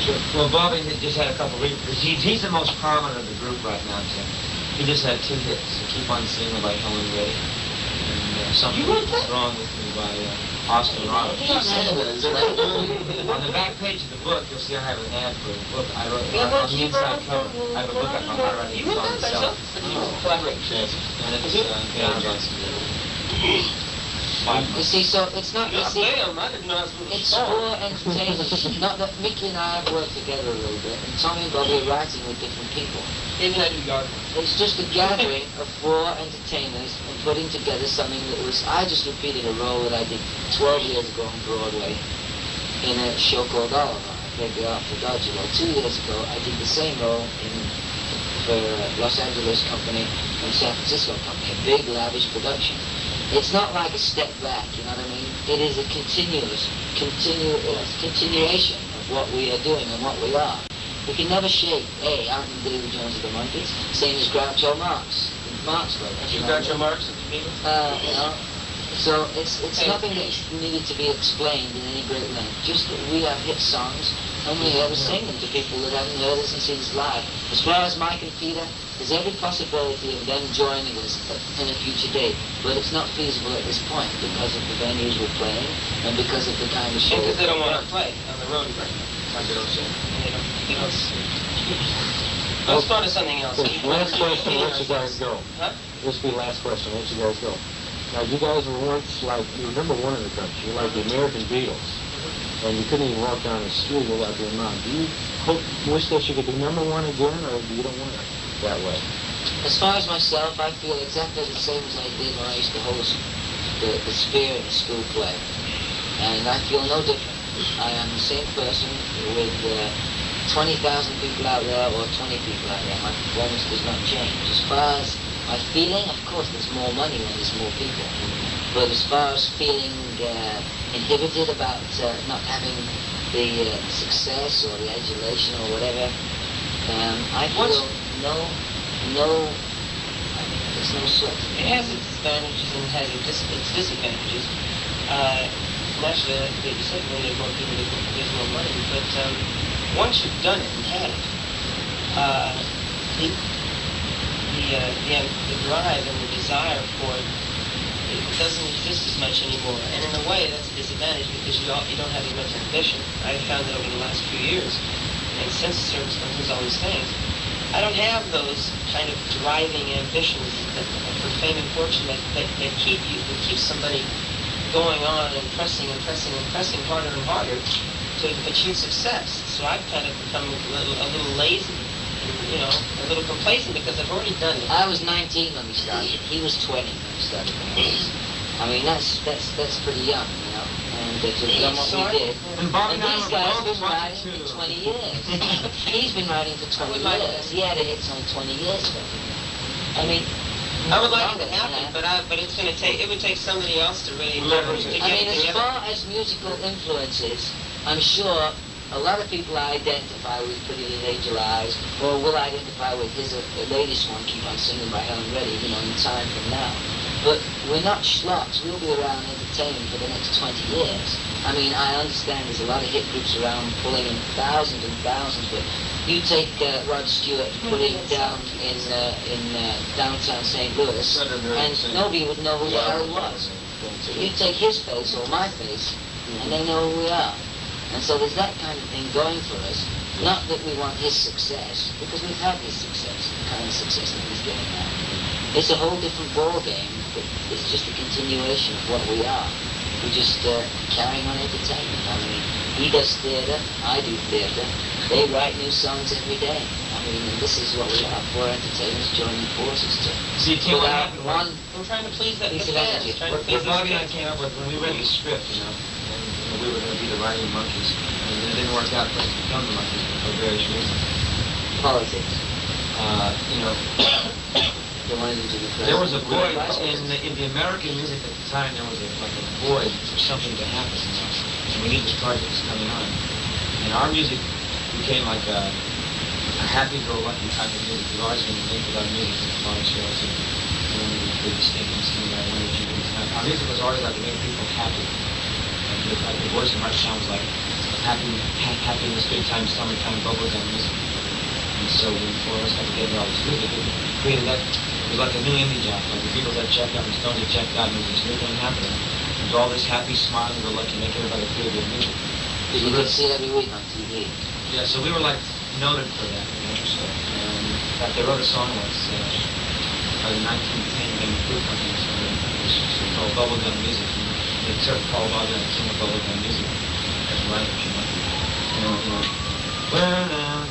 Sure. Well, Bobby just had a couple of he's the most prominent of the group right now, Tim. He just had 2 hits, Keep On Singing by Helen Reddy, and Something Wrong With Me by Austin Roberts. On the back page of the book, you'll see I have an ad for a book I wrote on the inside cover. I have a book on how to write a song myself. And it's You see, so it's not... Yes, ma'am. I didn't know I was It's for entertainment. Not that Mickey and I have worked together a little bit, and Tommy and Bobby are writing with different people. Even I do yard work. It's just a gathering of 4 entertainers and putting together something that was... I just repeated a role that I did 12 years ago on Broadway in a show called Oliver. I played the Art for Dodgy. Well, 2 years ago, I did the same role for Los Angeles company and San Francisco company, a big, lavish production. It's not like a step back, you know what I mean? It is a continuation of what we are doing and what we are. We can never shake, hey, I'm David Jones of the Monkees, same as Groucho Marx. Marx wrote that. Groucho Marx at the Beatles? You know, so it's nothing that needed to be explained in any great length. Just that we have hit songs and we ever sing them to people that haven't heard us and seen us live. As far as Mike and Peter, there's every possibility of them joining us in a future date, but it's not feasible at this point because of the venues we're playing and because of the kind of show. Because they don't want to play on the road right now. Like they don't say. Let's go to something else. Last question, let you guys go. Huh? This will be last question, let you guys go. Now, you guys were once like, you were number 1 in the country, you're like the American Beatles. And you couldn't even walk down the street without being mobbed. Do you wish that you could be number 1 again, or you don't want it that way? As far as myself, I feel exactly the same as I did when I used to host the Spear in the school play. And I feel no different. I am the same person with 20,000 people out there or 20 people out there. My performance does not change. As far as my feeling, of course, there's more money when there's more people. But as far as feeling inhibited about not having the success or the adulation or whatever, I feel there's no sweat. It has its advantages and has its disadvantages. Naturally, like you said, when there's more people, there's more money. But once you've done it and had it, the drive and the desire for it, it doesn't exist as much anymore. And in a way, that's a disadvantage because you don't have as much ambition. I've found that over the last few years, and since circumstances, all these things, I don't have those kind of driving ambitions for fame and fortune that keep somebody going on and pressing harder and harder to achieve success. So I've kind of become a little lazy, a little complacent because I've already done it. I was 19 when we started. He was 20 when we started. I mean, that's pretty young, you know. And to have done what we did. And these guys have been writing for 20 years. He's been writing for 20 years. He had a hit song 20 years ago. I mean, I would like it to happen, but it's going to take. It would take somebody else to really leverage it. I mean, as far as musical influences, I'm sure a lot of people I identify with Pretty Little Angel Eyes, or will identify with his latest one, Keep On Singing by Helen Reddy, in time from now. But we're not schlocks. We'll be around entertaining for the next 20 years. I mean, I understand there's a lot of hit groups around pulling in thousands and thousands, but you take Rod Stewart putting down in downtown St. Louis, and nobody would know who the hell he was. You take his face or my face, and they know who we are. And so there's that kind of thing going for us. Not that we want his success, because we've had his success, the kind of success that he's getting now. It's a whole different ball game, but it's just a continuation of what we are. We're just carrying on entertainment. I mean, he does theater, I do theater. They write new songs every day. I mean, and this is what we are, 4 entertainers joining forces to. See, put out one. I'm trying to please the piece of fans. energy. What Bobby and I came up with when we read the script, and we were going to be the writing Monkees, and it didn't work out for us to become the Monkees for various reasons. Politics. There was a void in the American music at the time. There was like a void for something to happen, and we needed projects coming on. And our music became like a happy-go-lucky type of music. We've always been linked with our music and fun shows and the distinctness and that energy. Our music was always like to make people happy. Like the Boyce and March sounds like happiness, good time, summertime, bubblegum music. And so when 4 of us got together, all this music, it created that. It was like a new indie job, like the Beatles had checked out, the Stones had checked out, and there was this new thing happening. It was all this happy, smiling, go-lucky, make everybody feel good music. You could see it every week on TV. Yeah, so we were like noted for that, So, in fact, they wrote a song once, by the 1910 Game Fruit Company, it was called Bubblegum Music. the Turk called all the king of bubblegum music. That's right, well, down,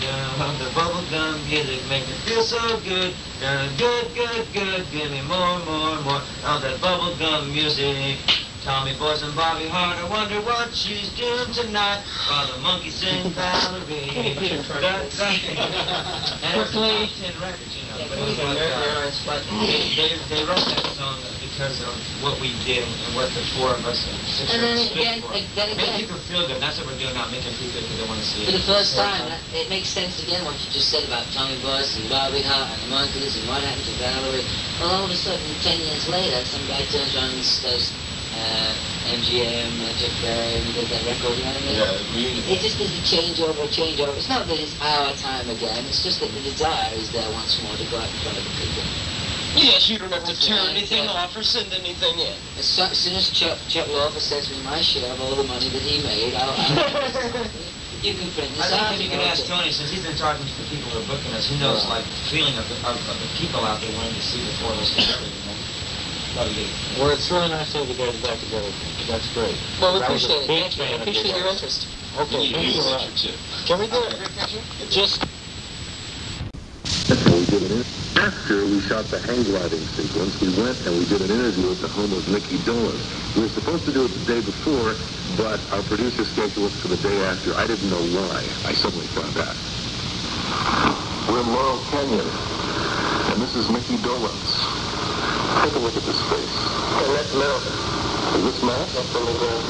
the bubblegum music make me feel so good. Good, good, good, give me more, more, more of that bubblegum music. Tommy Boyce and Bobby Hart, I wonder what she's doing tonight while the Monkees sing Valerie. And it was 10 records, you know. But it was like, they wrote that song because of what we did and what the four of us stood for. Make people feel good. That's what we're doing now, making people feel good. They want to see it. For the first time, it makes sense again what you just said about Tommy Boyce and Bobby Hart and the Monkees and what happened to Valerie. Well, all of a sudden, 10 years later, some guy turns around and does MGM, Jeff Berry, and did that record, you know what I mean? It just is a changeover. It's not that it's our time again, it's just that the desire is there once more to go out in front of the people. Yes, you don't have to turn anything off or send anything in. As soon as Chuck Lawfer sends me my share of all the money that he made, you can print this out. I think you can ask Tony, since he's been talking to the people who are booking us, he knows like the feeling of the people out there wanting to see the four of us together, you know? Well, it's really nice to have you guys back together. That's great. Well, we appreciate it. Thank you. I appreciate your interest. Okay, thank you a lot. Can we do it? Just... After we shot the hang gliding sequence, we went and we did an interview at the home of Micky Dolenz. We were supposed to do it the day before, but our producer scheduled it for the day after. I didn't know why. I suddenly found out. We're in Laurel Canyon, and this is Micky Dolenz. Take a look at this face. And that's Melbourne. Is this Matt? That's on the ground.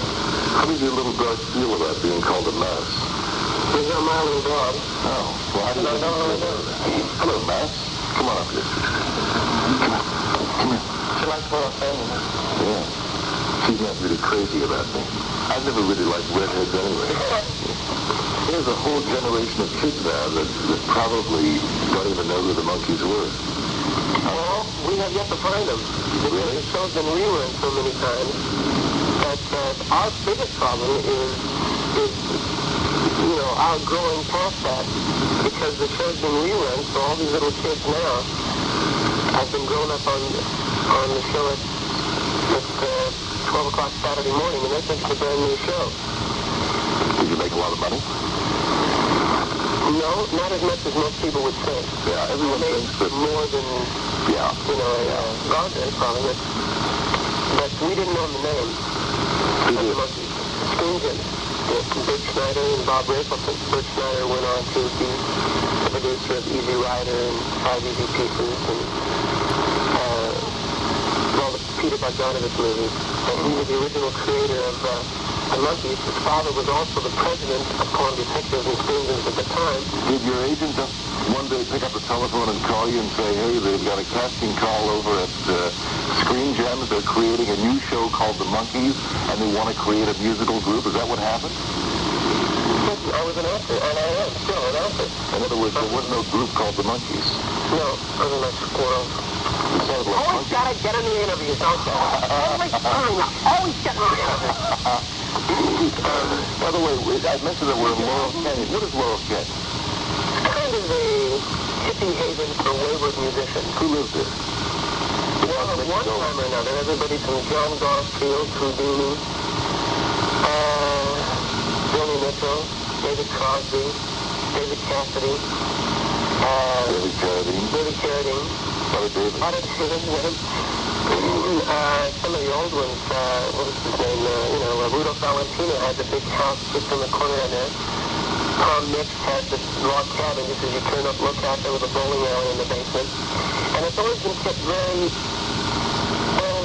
How does your little dog feel about being called a mouse? He's not my little dog. Oh, well, how do you Hello, Matt. Come on up here. Come here. She likes my family. Yeah. She's not really crazy about me. I've never really liked redheads anyway. There's a whole generation of kids now that probably don't even know who the Monkees were. Well, we have yet to find them. The show's been rerun so many times that our biggest problem is outgrowing past that, because the show's been rerun, so all these little kids now have been grown up on the show at 12 o'clock Saturday morning, and they think it's a brand new show. Did you make a lot of money? No, not as much as most people would think. Yeah, everyone thinks that more than Gardner probably. But we didn't know the name of the Monkees. Screen Gems. Bert Schneider and Bob Rapelson. Bert Schneider went on to be the producer of Easy Rider and 5 Easy Pieces and all the Peter Bogdanovich movies. And he was the original creator of the Monkees. His father was also the president of Columbia Pictures and Screen Gems at the time. Did your agent just one day pick up the telephone and call you and say, hey, they've got a casting call over at Screen Gems. They're creating a new show called The Monkees, and they want to create a musical group? Is that what happened? Yes, I was an actor, and I am still an actor. In other words, there was no group called The Monkees? No, other than squirrels. Always gotta get in the interviews, don't you? Always get in the interviews. By the way, I mentioned that we're in Laurel Canyon. What is Laurel Canyon? Kind of a hippie haven for wayward musicians. Who lives there? Well, at one time or another, everybody from John Garfield, Houdini, Joni Mitchell, David Crosby, David Cassidy, David Carradine, some of the old ones, what was his name, Rudolph Valentino had the big house just in the corner of there. Tom Mix had the log cabin just as you turn up, look out there with a bowling alley in the basement. And it's always been kept very,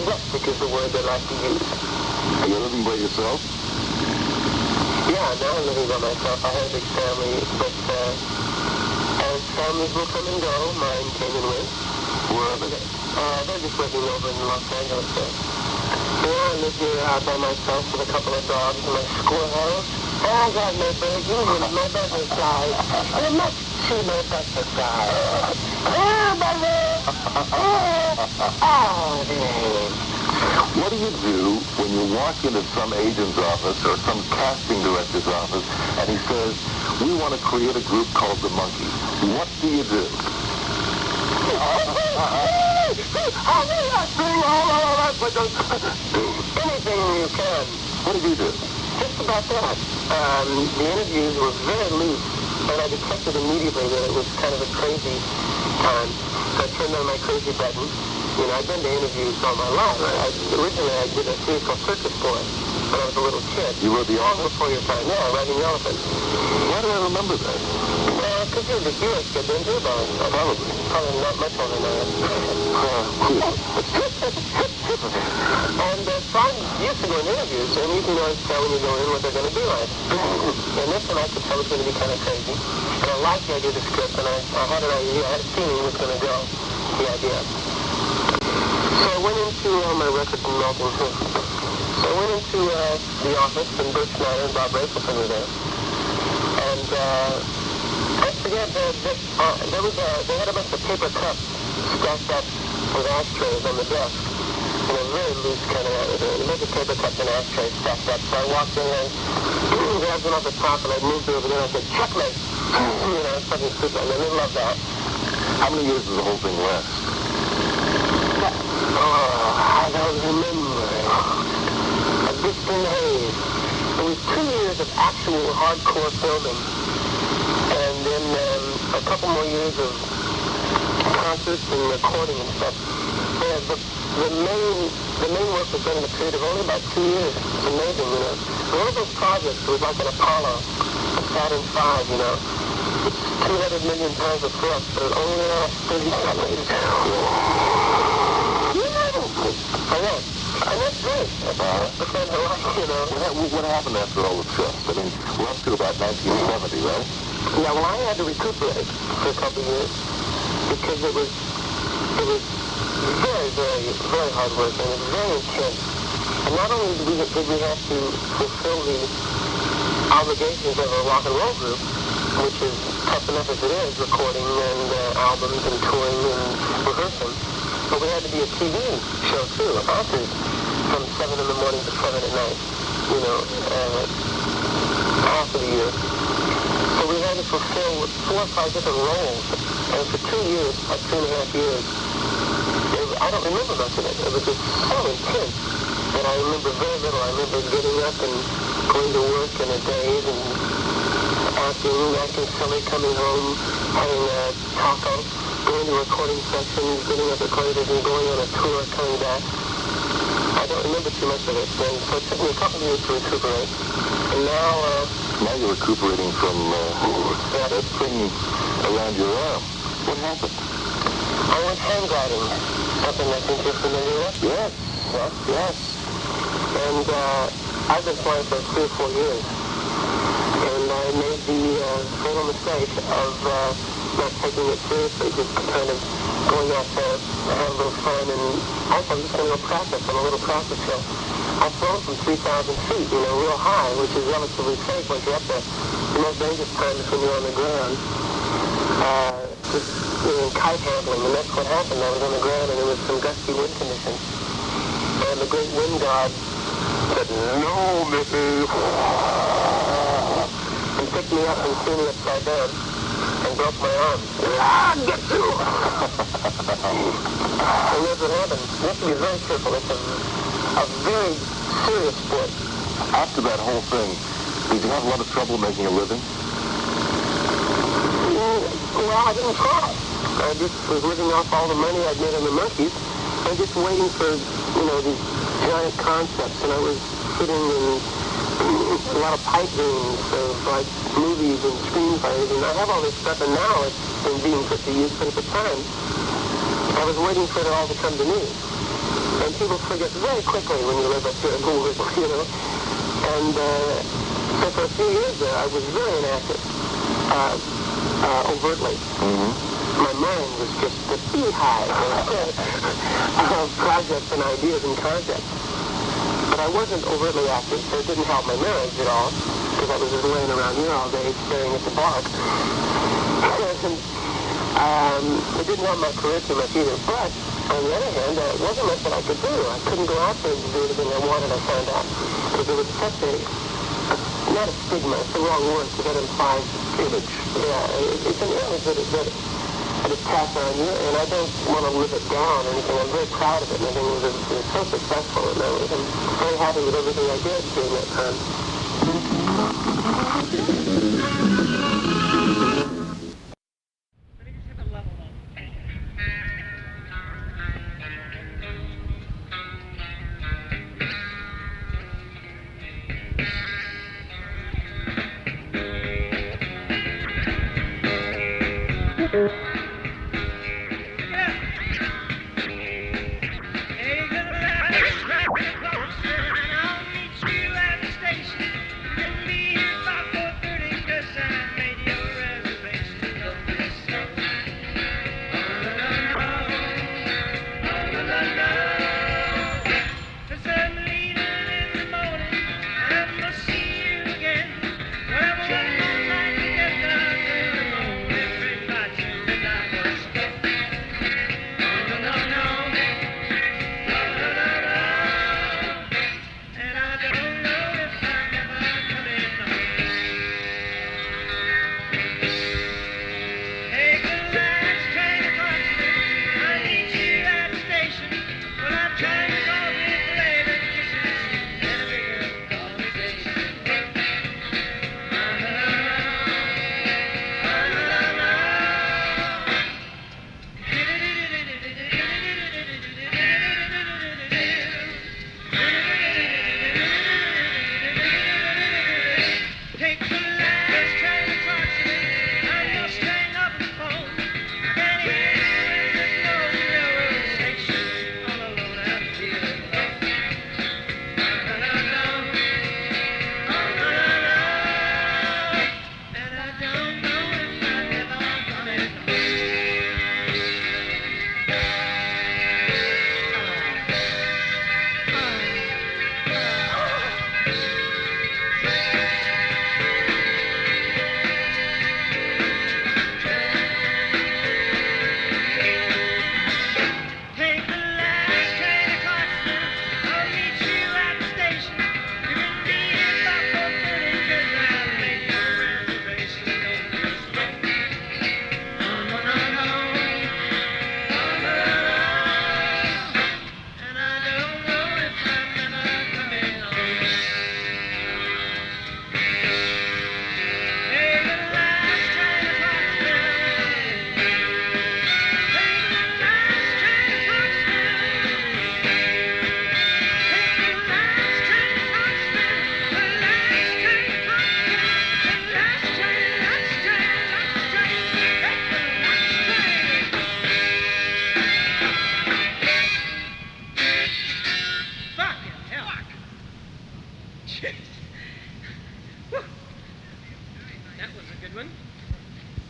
rustic is the word they like to use. Are you living by yourself? Yeah, now I'm living by myself. I have a big family, but as families will come and go, mine came and went. Where are they? They're just living over in Los Angeles there. Yeah, I live here out by myself with a couple of dogs and my squirrels. I got my birds, my butterflies. And let's see my butterflies. Oh, baby! Oh, baby! What do you do when you walk into some agent's office or some casting director's office and he says, we want to create a group called the Monkees? What do you do? Anything you can. What did you do? Just about that. The interviews were very loose, and I detected immediately that it was kind of a crazy time. So I turned on my crazy button. You know, I've been to interviews all my life. Originally, I did a series called Circus Boy when I was a little kid. You wrote the Long before your time. Yeah, riding the elephant. Why do I remember that? Because you're the Jewish kid, didn't you? Probably not much older than I am. And so I used to go in interviews, and you can always tell when you go in what they're going to be like. And this one I could tell was going to be kind of crazy. And I liked the idea of the script, and I had an idea, I had a feeling it was going to go, the idea. So I went into my records in Melbourne. So I went into the office, and Bert Schneider and Bob Rafelson were there. And I forget that they had a bunch of paper cups stacked up with ashtrays on the desk. You know, very loose kind of, a bunch of paper cups and ashtrays stacked up. So I walked in and grabbed one off the top, and I moved over there and I said, checkmate! You know, something stupid, and they loved that. How many years does the whole thing last? I don't remember. A distant haze. It was 2 years of actual hardcore filming. And then a couple more years of concerts and recording and stuff. Yeah, the main work was done in a period of only about 2 years. It's amazing, you know. One of those projects was like an Apollo, a Saturn V, you know. It's 200 million pounds of thrust, but it only lasts 30 seconds. I know. And that's great. That's kind of like, you know. What happened after all the thrust? I mean, we're up to about 1970, right? Yeah, well, I had to recuperate for a couple of years because it was very, very, very hard work, and it was very intense. And not only did we have to fulfill the obligations of a rock and roll group, which is tough enough as it is, recording and albums and touring and rehearsing, but we had to be a TV show too, actors from 7 in the morning to 7 at night, you know, half of the year. So we had to fulfill 4 or 5 different roles, and for 2 years, like 2.5 years, I don't remember much of it. It was just so intense that I remember very little. I remember getting up and going to work in a daze and acting silly, coming home, having a taco, going to recording sessions, getting up recorded and going on a tour, coming back. I don't remember too much of it. And so it took me a couple of years to recuperate. And now you're recuperating from that thing around your arm. What happened? I went hang gliding. Something I think you're familiar with? Yes. Yes. And I've been flying for 3 or 4 years. And I made the fatal mistake of not taking it seriously, just kind of going out there to have a little fun, and also I'm just going to go practice on a little practice show. I've flown from 3,000 feet, you know, real high, which is relatively safe once you're up there. The most dangerous time is when you're on the ground. Just kite handling, and that's what happened. I was on the ground, and there was some gusty wind conditions. And the great wind god said, "No, Missy," and picked me up and threw me upside down and broke my arm. Get you! And that's what happened. You have to be very careful. It's a very serious sport. After that whole thing, did you have a lot of trouble making a living? Well, I didn't try. I just was living off all the money I'd made on the Monkees and just waiting for, you know, these giant concepts. And I was sitting in a lot of pipe dreams of, like, movies and screenplays. And I have all this stuff, and now it's been being put to use. But at the time, I was waiting for it all to come to me. And people forget very quickly when you live up here in Hoover, you know. And so for a few years there, I was very inactive. Overtly. My mind was just a beehive of projects and ideas and concepts. But I wasn't overtly active, so it didn't help my marriage at all, because I was just laying around here all day staring at the bark. And it didn't help my career too much either. But, on the other hand, it wasn't much that I could do. I couldn't go out there and do everything I wanted, I found out. Because there was such a not a stigma, it's the wrong word, because that implies image. Yeah, it's an image that just pass on you, and I don't want to live it down or anything. I'm very proud of it, and I think it was so successful, and I'm very happy with everything I did during that time.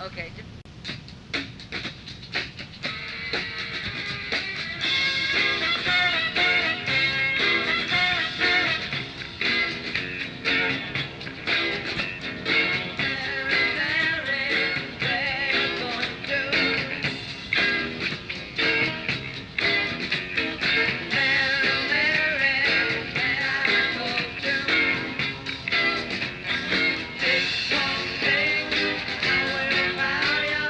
Okay. Fire.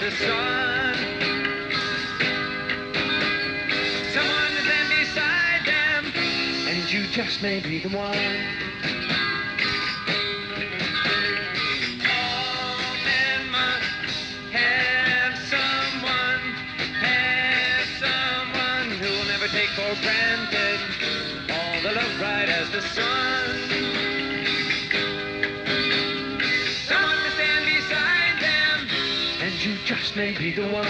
the sun. Someone to stand beside them, and you just may be the one. All men must have someone who will never take for granted all the love bright as the sun. Someone to stand beside them, and you just may be the one.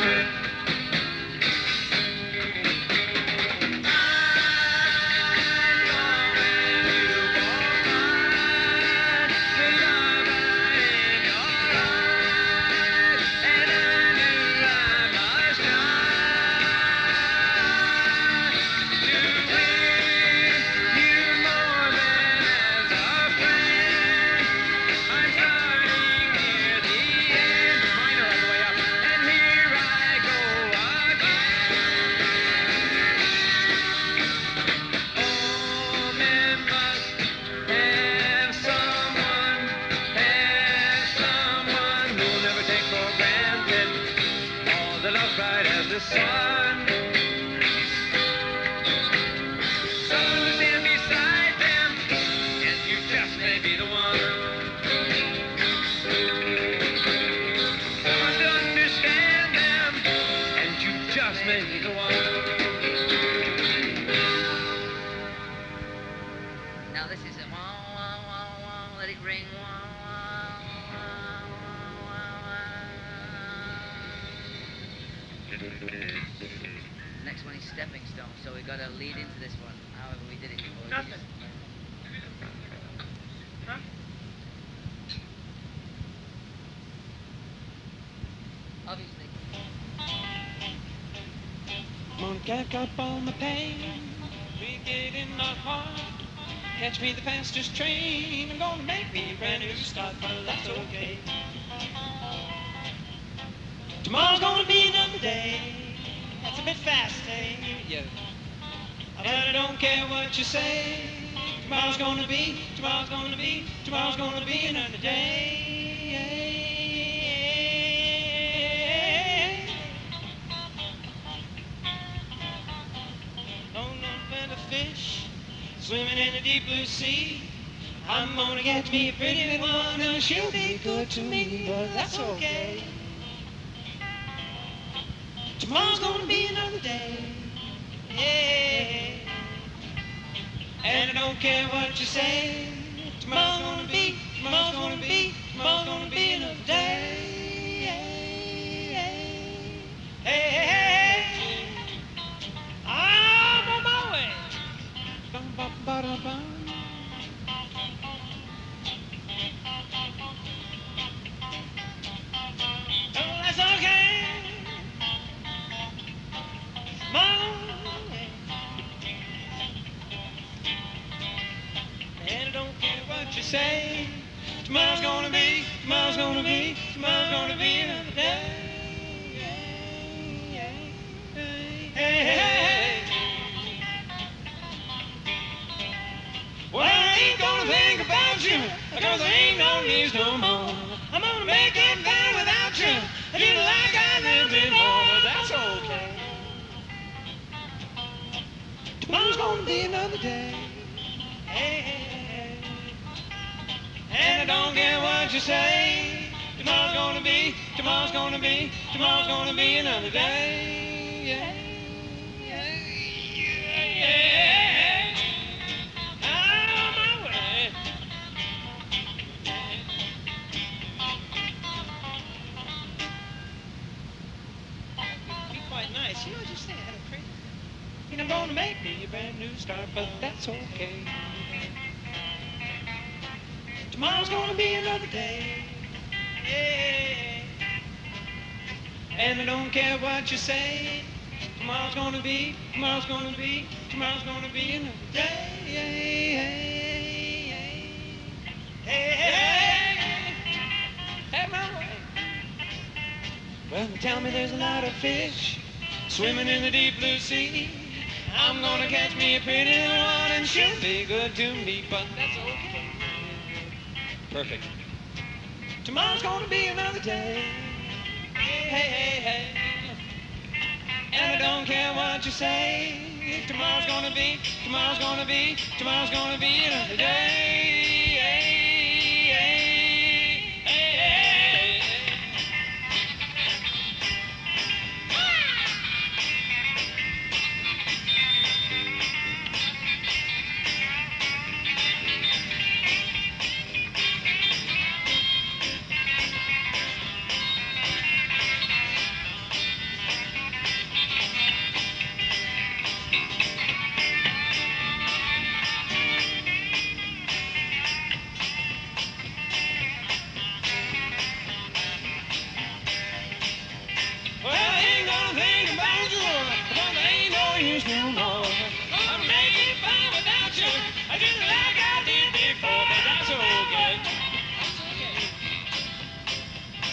Next one is Stepping Stone, so we got to lead into this one, however we did it before. Nothing. Huh? Obviously. Gonna get up on my pain, we get in my heart. Catch me the fastest train, I'm gonna make me a brand new start, but that's okay. Tomorrow's gonna be another day. That's a bit fast, eh? Yeah. But I don't care what you say. Tomorrow's gonna be another day. Don't know where to fish, swimming in the deep blue sea. I'm gonna catch me a pretty little one, and she'll be good to me, but that's okay. Tomorrow's gonna be another day, yeah. And I don't care what you say. Tomorrow's gonna be another day, hey. I'm on my way. Bum-bum-ba-da-bum. Oh, that's okay. And I don't care what you say. Tomorrow's gonna be another day. Hey. Well, I ain't gonna think about you, because there ain't no news no more. I'm gonna make it better without you, just like I lived before, but that's okay. Tomorrow's gonna be another day, hey. And I don't care what you say. Tomorrow's gonna be another day, yeah. I'm on my way. Be quite nice, you know, just say I had a crazy. And I'm gonna make me a brand new start, but that's okay. Tomorrow's gonna be another day, yeah. And I don't care what you say. Tomorrow's gonna be another day, Have my way. Well, they tell me there's a lot of fish swimming in the deep blue sea. I'm gonna catch me a pretty little one, and she'll be good to me, but that's okay. Perfect. Tomorrow's gonna be another day. hey, hey. And I don't care what you say. Tomorrow's gonna be another day.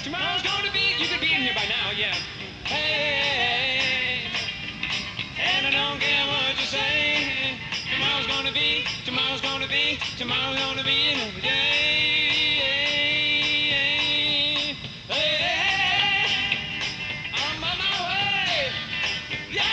Tomorrow's gonna be, you could be in here by now, yeah. Hey, and I don't care what you say. Tomorrow's gonna be another day. Hey, I'm on my way. Yeah,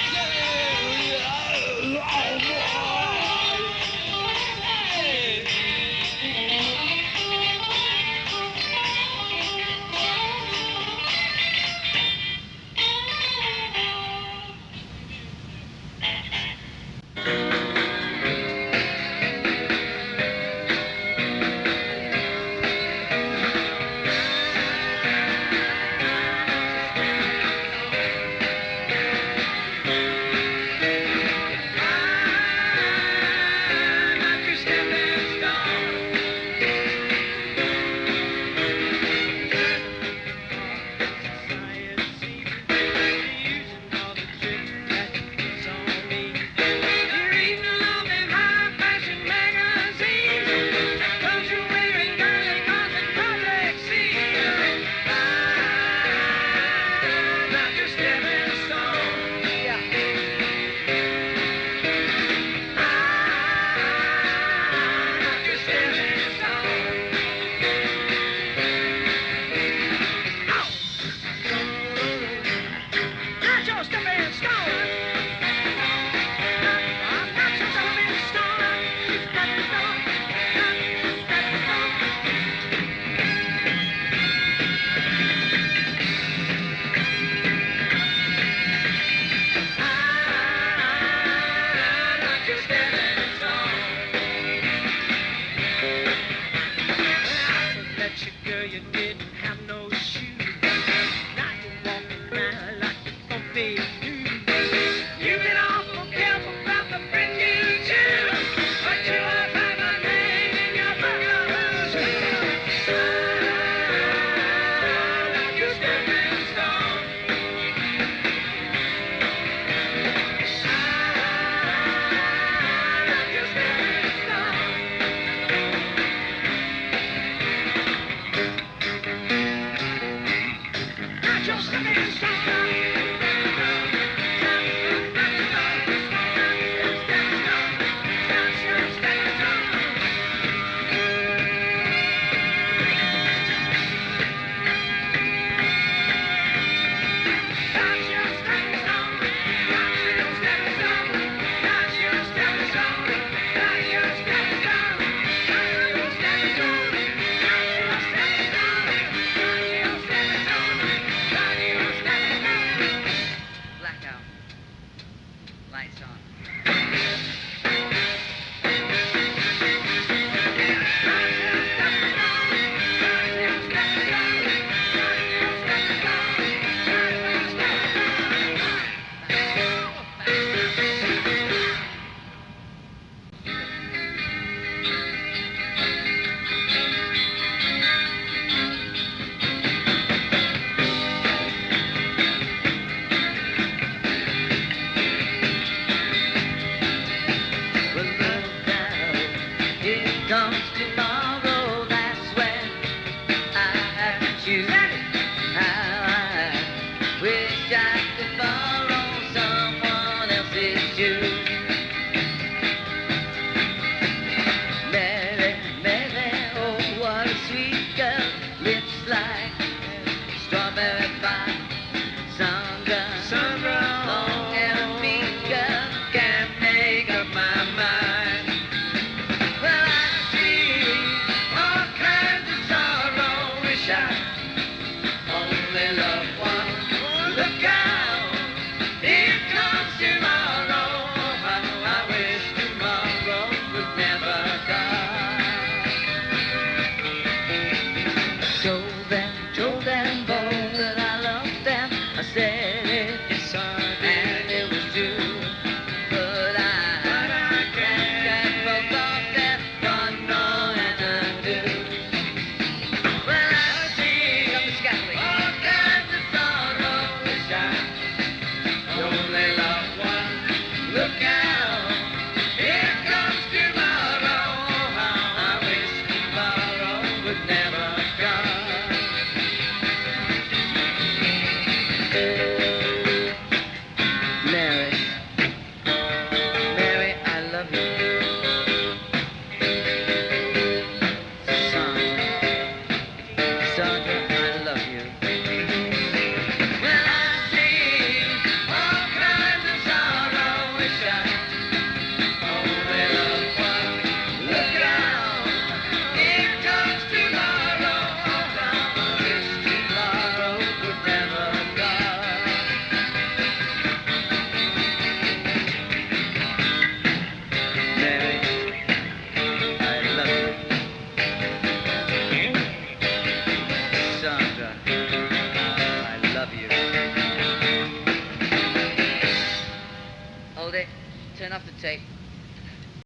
tape.